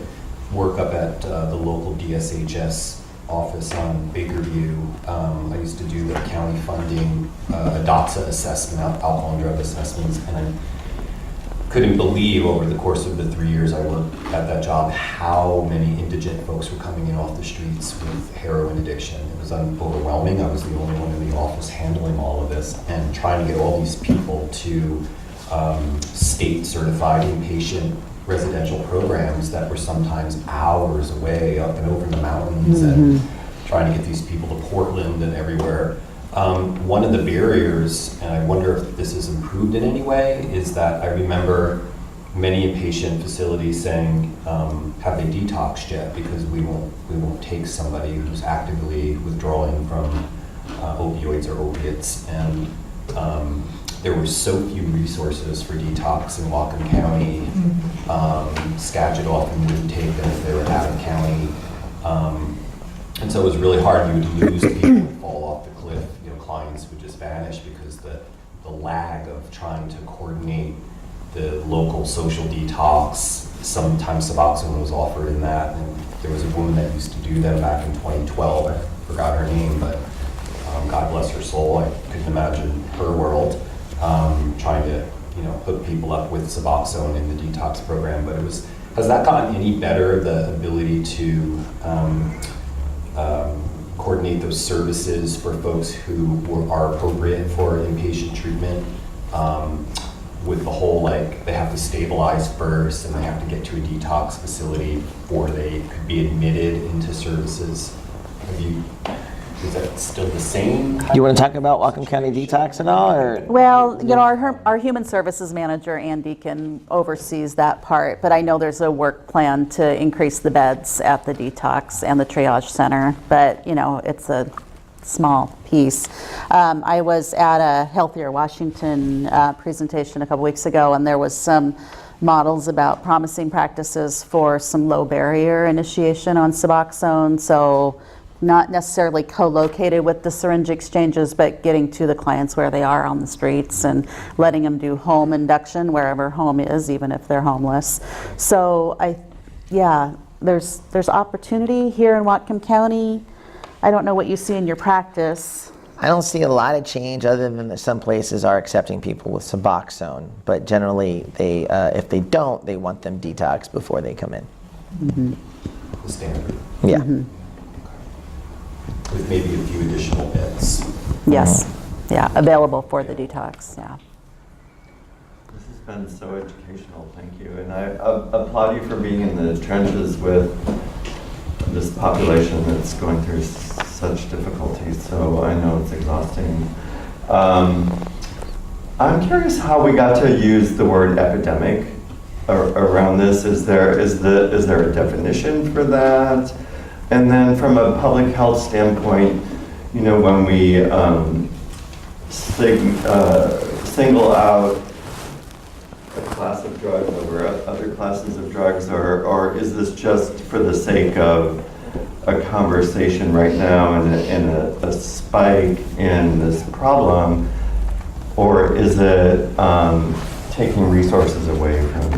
work up at the local DSHS office on Bakerview. I used to do the county funding DOTSA assessment, alcohol and drug assessments, and I couldn't believe over the course of the 3 years I worked at that job how many indigent folks were coming in off the streets with heroin addiction. It was overwhelming. I was the only one in the office handling all of this and trying to get all these people to state certified inpatient residential programs that were sometimes hours away up and over the mountains and trying to get these people to Portland and everywhere. One of the barriers, and I wonder if this has improved in any way, is that I remember many inpatient facilities saying, have they detoxed yet? Because we won't take somebody who's actively withdrawing from opioids or opiates. And there were so few resources for detox in Whatcom County. Skagit often wouldn't take them if they were out of county. And so it was really hard. You would lose people and fall off the cliff. You know, clients would just vanish because the lag of trying to coordinate the local social detox. Sometimes suboxone was offered in that. And there was a woman that used to do them back in 2012. I forgot her name, but God bless her soul. I couldn't imagine her world trying to, hook people up with suboxone in the detox program. But has that gotten any better, the ability to coordinate those services for folks who are appropriate for inpatient treatment, with the whole, they have to stabilize first and they have to get to a detox facility before they could be admitted into services? Is that still the same? You want to talk about Whatcom County Detox at all, or? Well, our human services manager, Ann Deacon, oversees that part, but I know there's a work plan to increase the beds at the detox and the triage center, but, it's a small piece. I was at a Healthier Washington presentation a couple weeks ago, and there was some models about promising practices for some low barrier initiation on suboxone, so not necessarily co-located with the syringe exchanges, but getting to the clients where they are on the streets and letting them do home induction wherever home is, even if they're homeless. So there's opportunity here in Whatcom County. I don't know what you see in your practice. I don't see a lot of change other than that some places are accepting people with suboxone, but generally they, if they don't, they want them detoxed before they come in. The standard. Yeah. With maybe a few additional beds. Yes, available for the detox, This has been so educational, thank you. And I applaud you for being in the trenches with this population that's going through such difficulties, so I know it's exhausting. I'm curious how we got to use the word epidemic around this. Is there a definition for that? And then from a public health standpoint, when we single out a class of drugs over other classes of drugs, or is this just for the sake of a conversation right now and a spike in this problem, or is it taking resources away from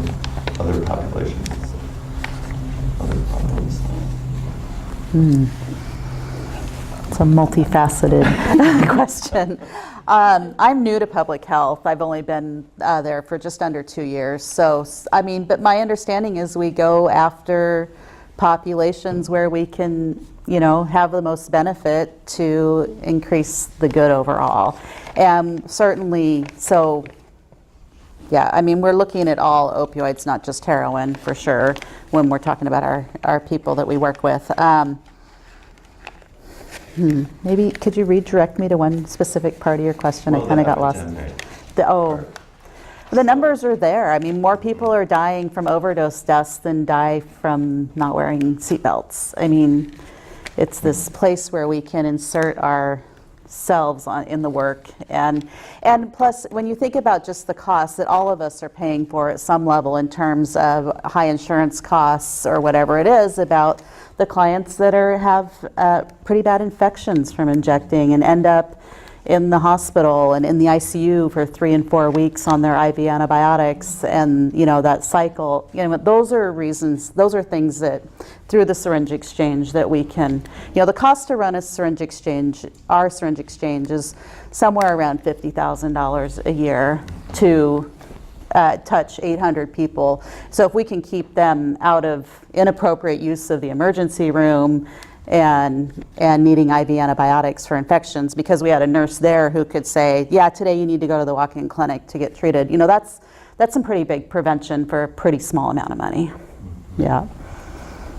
other populations, other problems? It's a multifaceted question. I'm new to public health. I've only been there for just under 2 years. So, but my understanding is we go after populations where we can, have the most benefit to increase the good overall. And certainly, so Yeah, I mean, we're looking at all opioids, not just heroin, for sure, when we're talking about our people that we work with. Maybe, could you redirect me to one specific part of your question? I kind of got lost. The numbers are there. I mean, more people are dying from overdose deaths than die from not wearing seatbelts. I mean, it's this place where we can insert ourselves in the work. And plus, when you think about just the costs that all of us are paying for at some level in terms of high insurance costs or whatever it is, about the clients that have pretty bad infections from injecting and end up in the hospital and in the ICU for 3 and 4 weeks on their IV antibiotics, and that cycle. Those are reasons. Those are things that through the syringe exchange that we can. The cost to run a syringe exchange, our syringe exchange, is somewhere around $50,000 a year to touch 800 people. So if we can keep them out of inappropriate use of the emergency room and needing IV antibiotics for infections, because we had a nurse there who could say, yeah, today you need to go to the walk-in clinic to get treated. That's some pretty big prevention for a pretty small amount of money. Yeah.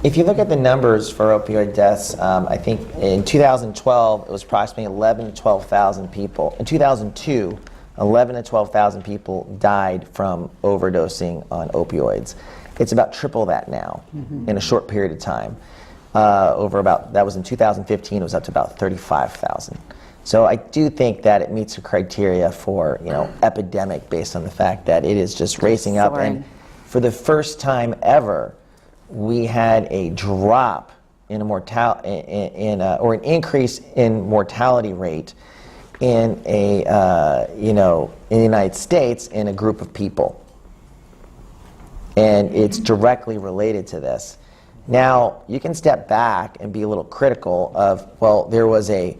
If you look at the numbers for opioid deaths, I think in 2012 it was approximately 11 to 12,000 people. In 2002, 11 to 12,000 people died from overdosing on opioids. It's about triple that now in a short period of time. That was in 2015, it was up to about 35,000. So I do think that it meets the criteria for, epidemic, based on the fact that it is just racing up. And for the first time ever, we had a drop in or an increase in mortality rate in in the United States in a group of people. And it's directly related to this. Now, you can step back and be a little critical of, well, there was a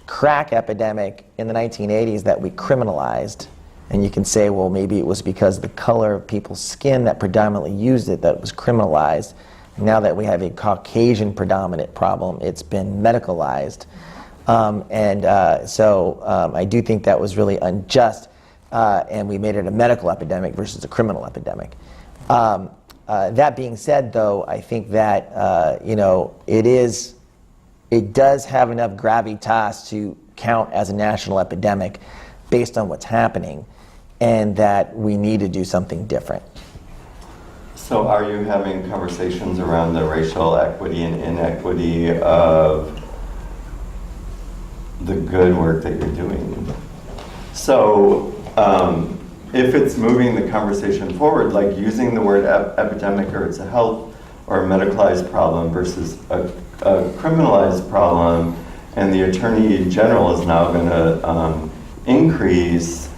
crack epidemic in the 1980s that we criminalized, and you can say, well, maybe it was because of the color of people's skin that predominantly used it that it was criminalized. Now that we have a Caucasian predominant problem, it's been medicalized. So I do think that was really unjust, and we made it a medical epidemic versus a criminal epidemic. That being said, though, I think that it does have enough gravitas to count as a national epidemic based on what's happening, and that we need to do something different. So are you having conversations around the racial equity and inequity of the good work that you're doing? So if it's moving the conversation forward, like using the word epidemic, or it's a health or a medicalized problem versus a criminalized problem, and the Attorney General is now going to increase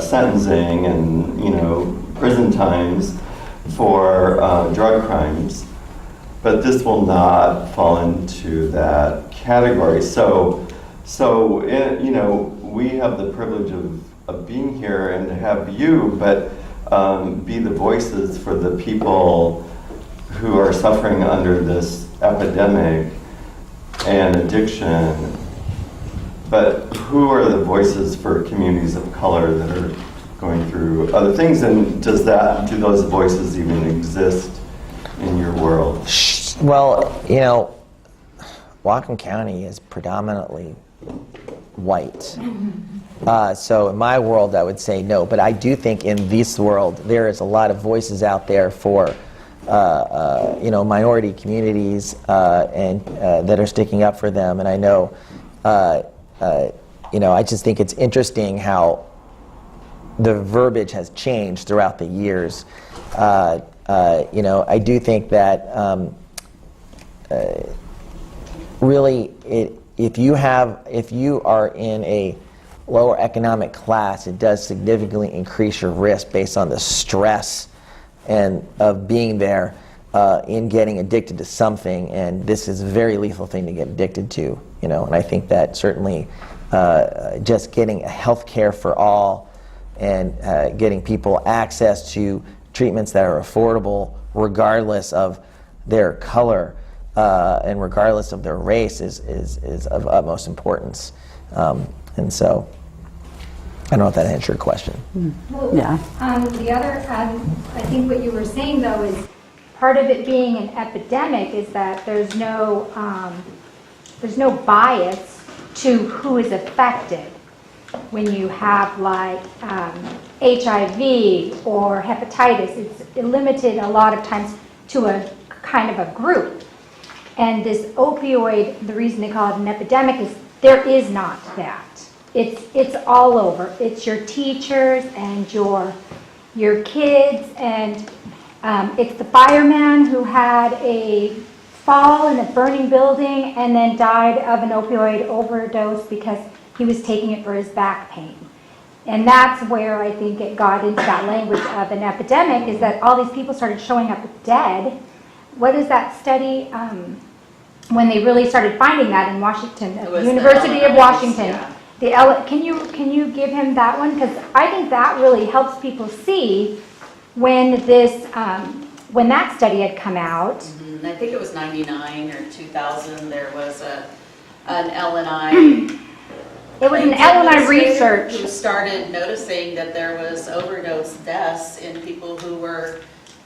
sentencing and prison times for drug crimes, but this will not fall into that category. So we have the privilege of being here and to have you, but be the voices for the people who are suffering under this epidemic and addiction. But who are the voices for communities of color that are going through other things? And do those voices even exist in your world? Well, Whatcom County is predominantly white. So in my world, I would say no. But I do think in this world, there is a lot of voices out there for, minority communities and that are sticking up for them. And I know, I just think it's interesting how the verbiage has changed throughout the years. I do think that really, if you are in a lower economic class, it does significantly increase your risk based on the stress and of being there in getting addicted to something. And this is a very lethal thing to get addicted to, and I think that certainly just getting health care for all and getting people access to treatments that are affordable regardless of their color and regardless of their race is of utmost importance. And so I don't know if that answered your question. Yeah. The other, I think what you were saying though is part of it being an epidemic is that there's no bias to who is affected. When you have like HIV or hepatitis, it's limited a lot of times to a kind of a group. And this opioid, the reason they call it an epidemic is there is not that. It's all over. It's your teachers and your kids, and it's the fireman who had a fall in a burning building and then died of an opioid overdose because he was taking it for his back pain. And that's where I think it got into that language of an epidemic, is that all these people started showing up dead. What is that study? When they really started finding that in Washington, University of Washington. Yeah. Can you give him that one? Because I think that really helps people see when this when that study had come out. Mm-hmm. I think it was 99 or 2000. There was an LNI. It was an LNI research who started noticing that there was overdose deaths in people who were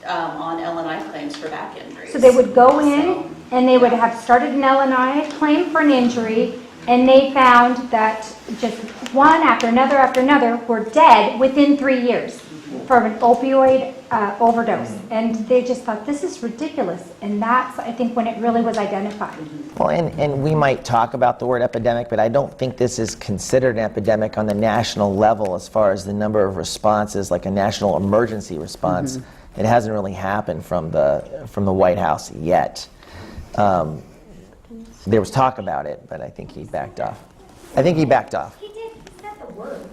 on LNI claims for back injuries. So they would go in and they would have started an LNI claim for an injury, and they found that just one after another were dead within 3 years from an opioid overdose. And they just thought, this is ridiculous. And that's, I think, when it really was identified. Well, and we might talk about the word epidemic, but I don't think this is considered an epidemic on the national level as far as the number of responses, like a national emergency response. It hasn't really happened from the White House yet. There was talk about it, but I think he backed off. He did. He said the word.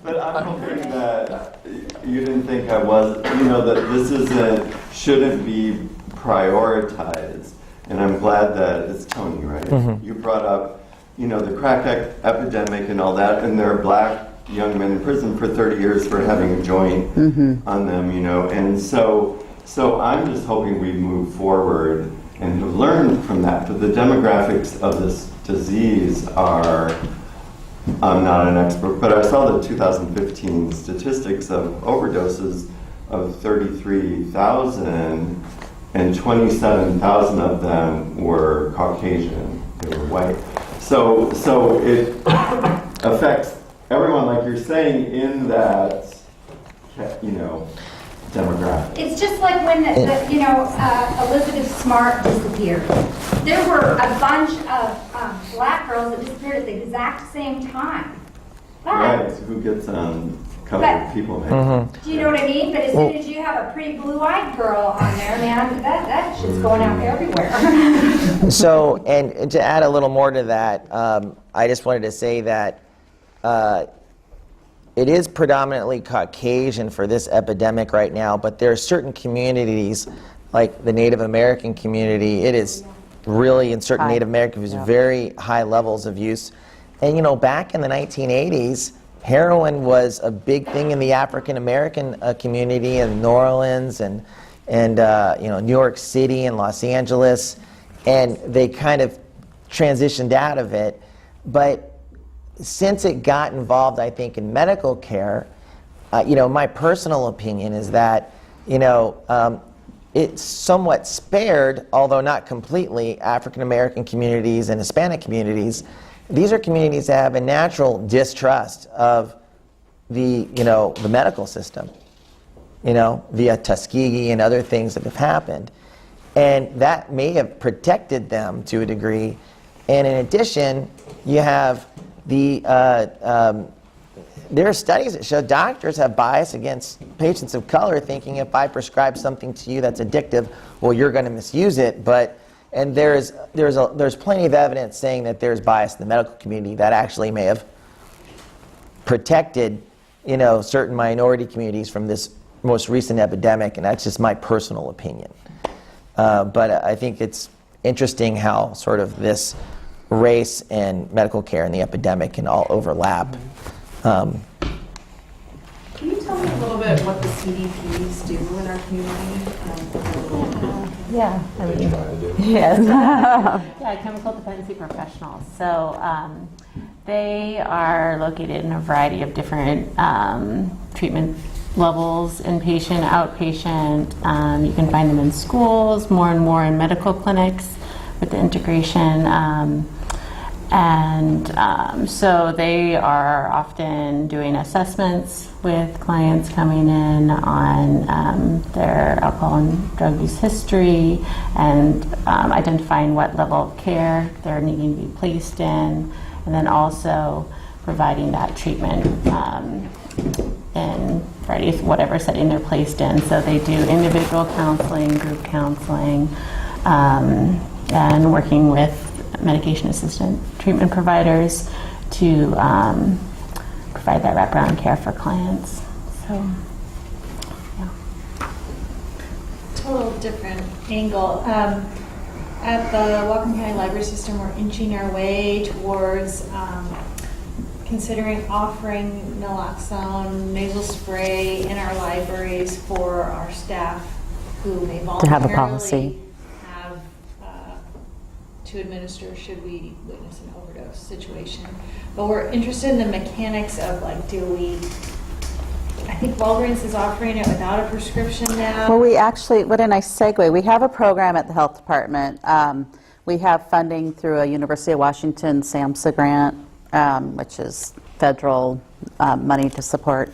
But I'm hoping that you didn't think I was, that this shouldn't be prioritized. And I'm glad that it's Tony, right? Mm-hmm. You brought up, the crack epidemic and all that, and there are black young men in prison for 30 years for having a joint on them, And so I'm just hoping we move forward and have learned from that. But the demographics of this disease are, I'm not an expert, but I saw the 2015 statistics of overdoses of 33,000, and 27,000 of them were Caucasian, they were white. So it affects everyone, like you're saying, in that, demographic. It's just like when Elizabeth Smart disappeared. There were a bunch of black girls that disappeared at the exact same time. But, Right, who gets on cover of People magazine. do you know what I mean? But as soon as you have a pretty blue-eyed girl on there, man, that shit's going out everywhere. So, and to add a little more to that, I just wanted to say that it is predominantly Caucasian for this epidemic right now, but there are certain communities, like the Native American community, it is really, in certain Native American communities, very high levels of use. And back in the 1980s, heroin was a big thing in the African American community in New Orleans and New York City and Los Angeles, and they kind of transitioned out of it. But since it got involved, I think, in medical care, my personal opinion is that, it's somewhat spared, although not completely, African American communities and Hispanic communities. These are communities that have a natural distrust of the medical system, via Tuskegee and other things that have happened. And that may have protected them to a degree. And in addition, you have there are studies that show doctors have bias against patients of color, thinking if I prescribe something to you that's addictive, well, you're going to misuse it. And there's plenty of evidence saying that there's bias in the medical community that actually may have protected, certain minority communities from this most recent epidemic, and that's just my personal opinion. But I think it's interesting how sort of this race and medical care and the epidemic can all overlap. Can you tell me a little bit what the CDPs do in our community? Yeah, I mean, yes. yeah, chemical dependency professionals. So They are located in a variety of different treatment levels, inpatient, outpatient. You can find them in schools, more and more in medical clinics with the integration. So they are often doing assessments with clients coming in on their alcohol and drug use history and identifying what level of care they're needing to be placed in, and then also providing that treatment in variety of whatever setting they're placed in. So they do individual counseling, group counseling, and working with medication assistant treatment providers to provide that wraparound care for clients. So, yeah. Total different angle. At the Whatcom County Library System, we're inching our way towards considering offering naloxone nasal spray in our libraries for our staff who may voluntarily To have a policy. have to administer should we witness an overdose situation. But we're interested in the mechanics of like, I think Walgreens is offering it without a prescription now. Well, we actually, what a nice segue. We have a program at the health department. We have funding through a University of Washington SAMHSA grant, which is federal money to support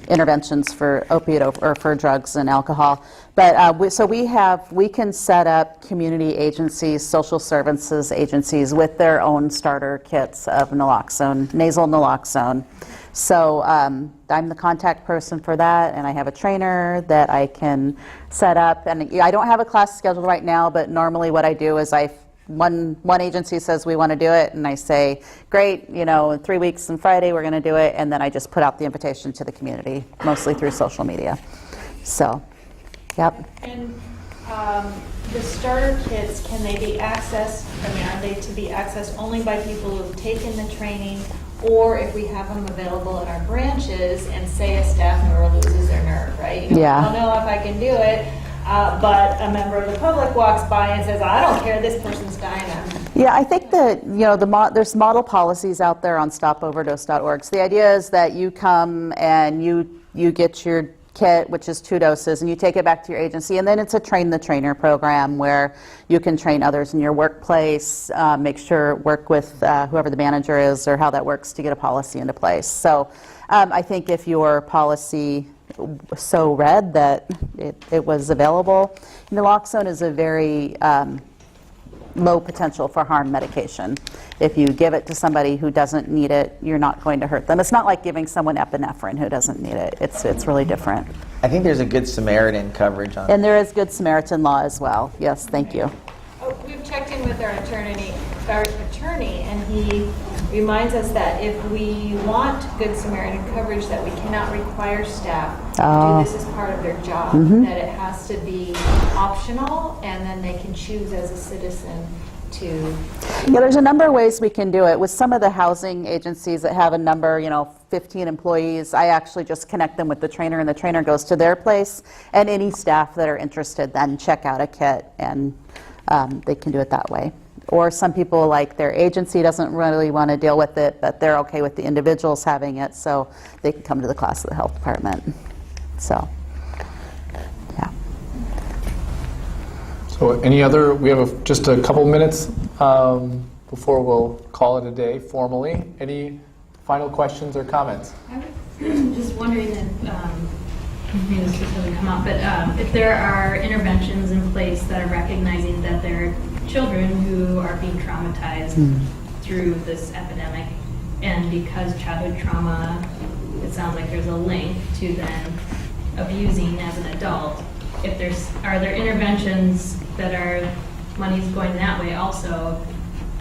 interventions for opiate or for drugs and alcohol. But we can set up community agencies, social services agencies with their own starter kits of naloxone, nasal naloxone. So I'm the contact person for that, and I have a trainer that I can set up. And I don't have a class scheduled right now, but normally what I do is one agency says we want to do it, and I say, great, in 3 weeks and Friday we're going to do it, and then I just put out the invitation to the community, mostly through social media. So, yep. And the starter kits, can they be accessed, are they to be accessed only by people who have taken the training, or if we have them available in our branches and say a staff member loses their nerve, right? Yeah. I don't know if I can do it. But a member of the public walks by and says, I don't care, this person's dying. Yeah, I think that, there's model policies out there on stopoverdose.org. So the idea is that you come and you get your kit, which is 2 doses, and you take it back to your agency, and then it's a train the trainer program where you can train others in your workplace, work with whoever the manager is or how that works to get a policy into place. So I think if your policy so read that it was available. Naloxone is a very low potential for harm medication. If you give it to somebody who doesn't need it, you're not going to hurt them. It's not like giving someone epinephrine who doesn't need it. It's really different. I think there's a Good Samaritan coverage on it. And there is Good Samaritan law as well. Yes, thank you. We've checked in with our attorney, and he reminds us that if we want Good Samaritan coverage, that we cannot require staff to do this as part of their job, that it has to be optional, and then they can choose as a citizen to... Yeah, there's a number of ways we can do it. With some of the housing agencies that have a number, 15 employees, I actually just connect them with the trainer, and the trainer goes to their place, and any staff that are interested then check out a kit, and they can do it that way. Or some people, like their agency doesn't really want to deal with it, but they're okay with the individuals having it, so they can come to the class of the health department. So, yeah. So we have just a couple minutes before we'll call it a day formally. Any final questions or comments? I was just wondering if, maybe this doesn't come up, but if there are interventions in place that are recognizing that there are children who are being traumatized through this epidemic, and because childhood trauma, it sounds like there's a link to then abusing as an adult. Are there interventions that are money's going that way also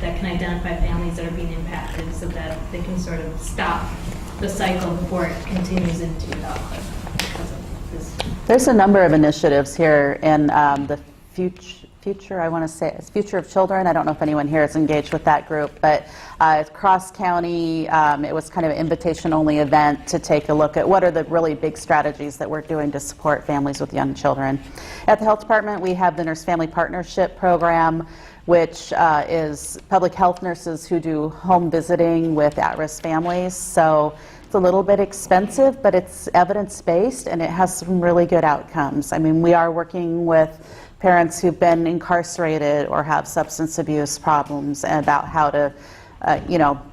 that can identify families that are being impacted so that they can sort of stop the cycle before it continues into adulthood because of this? There's a number of initiatives here in the future, I want to say, it's Future of Children. I don't know if anyone here is engaged with that group, but it's cross-county. It was kind of an invitation-only event to take a look at what are the really big strategies that we're doing to support families with young children. At the health department, we have the Nurse Family Partnership Program, which is public health nurses who do home visiting with at-risk families. So it's a little bit expensive, but it's evidence-based and it has some really good outcomes. I mean, we are working with parents who've been incarcerated or have substance abuse problems and about how to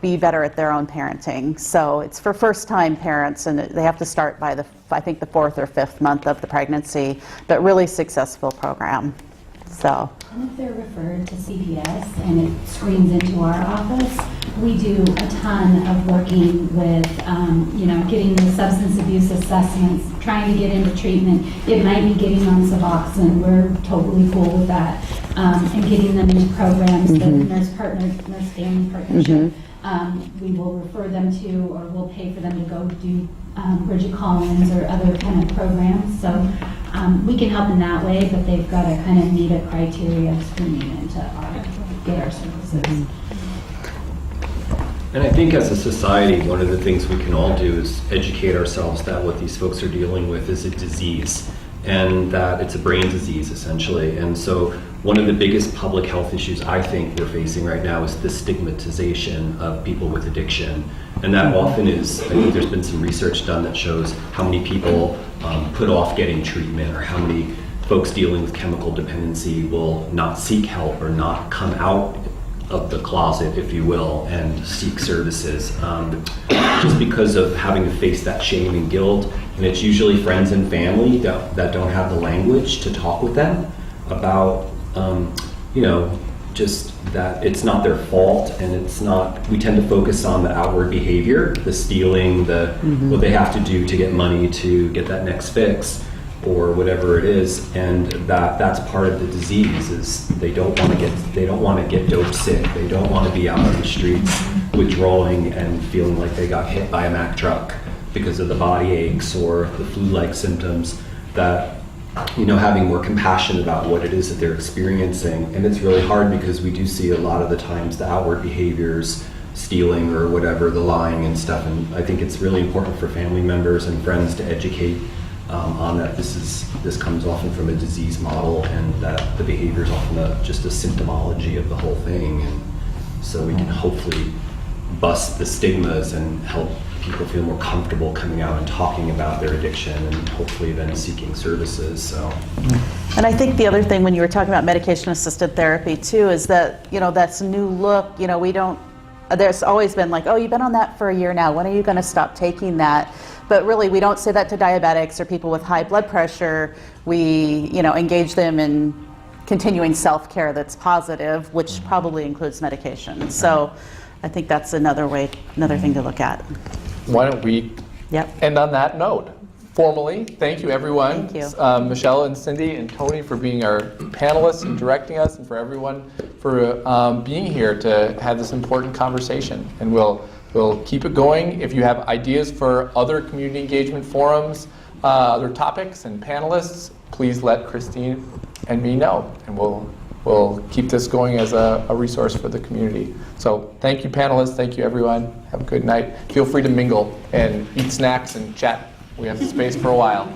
be better at their own parenting. So it's for first-time parents, and they have to start by I think the 4th or 5th month of the pregnancy, but really successful program. So. And if they're referred to CPS and it screens into our office, we do a ton of working with, getting the substance abuse assessments, trying to get into treatment. It might be getting on suboxone. We're totally cool with that. And getting them into programs, the nurse-family partnership. We will refer them to, or we'll pay for them to go do Bridget Collins or other kind of programs. So we can help in that way, but they've got to kind of meet a criteria of screening into get our services. And I think as a society, one of the things we can all do is educate ourselves that what these folks are dealing with is a disease, and that it's a brain disease essentially. And so one of the biggest public health issues I think we're facing right now is the stigmatization of people with addiction. And that often is, I think there's been some research done that shows how many people put off getting treatment, or how many folks dealing with chemical dependency will not seek help or not come out of the closet, if you will, and seek services, just because of having to face that shame and guilt. And it's usually friends and family that don't have the language to talk with them about, just that it's not their fault, and it's not, we tend to focus on the outward behavior, the stealing, what they have to do to get money to get that next fix, or whatever it is, and that's part of the disease. Is they don't want to get dope sick. They don't want to be out on the streets withdrawing and feeling like they got hit by a Mack truck because of the body aches or the flu-like symptoms. That having more compassion about what it is that they're experiencing. And it's really hard because we do see a lot of the times the outward behaviors, stealing or whatever, the lying and stuff. And I think it's really important for family members and friends to educate on that this comes often from a disease model, and that the behavior is often just a symptomology of the whole thing. And so we can hopefully bust the stigmas and help people feel more comfortable coming out and talking about their addiction, and hopefully then seeking services. So. And I think the other thing when you were talking about medication-assisted therapy too is that, that's a new look. There's always been like, oh, you've been on that for a year now. When are you going to stop taking that? But really, we don't say that to diabetics or people with high blood pressure. We, engage them in continuing self-care that's positive, which probably includes medication. So I think that's another thing to look at. Why don't we end on that note? Formally, thank you everyone. Thank you. Michelle and Cindy and Tony for being our panelists and directing us, and for everyone for being here to have this important conversation. And we'll keep it going. If you have ideas for other community engagement forums, other topics and panelists, please let Christine and me know, and we'll keep this going as a resource for the community. So thank you, panelists. Thank you, everyone. Have a good night. Feel free to mingle and eat snacks and chat. We have space for a while.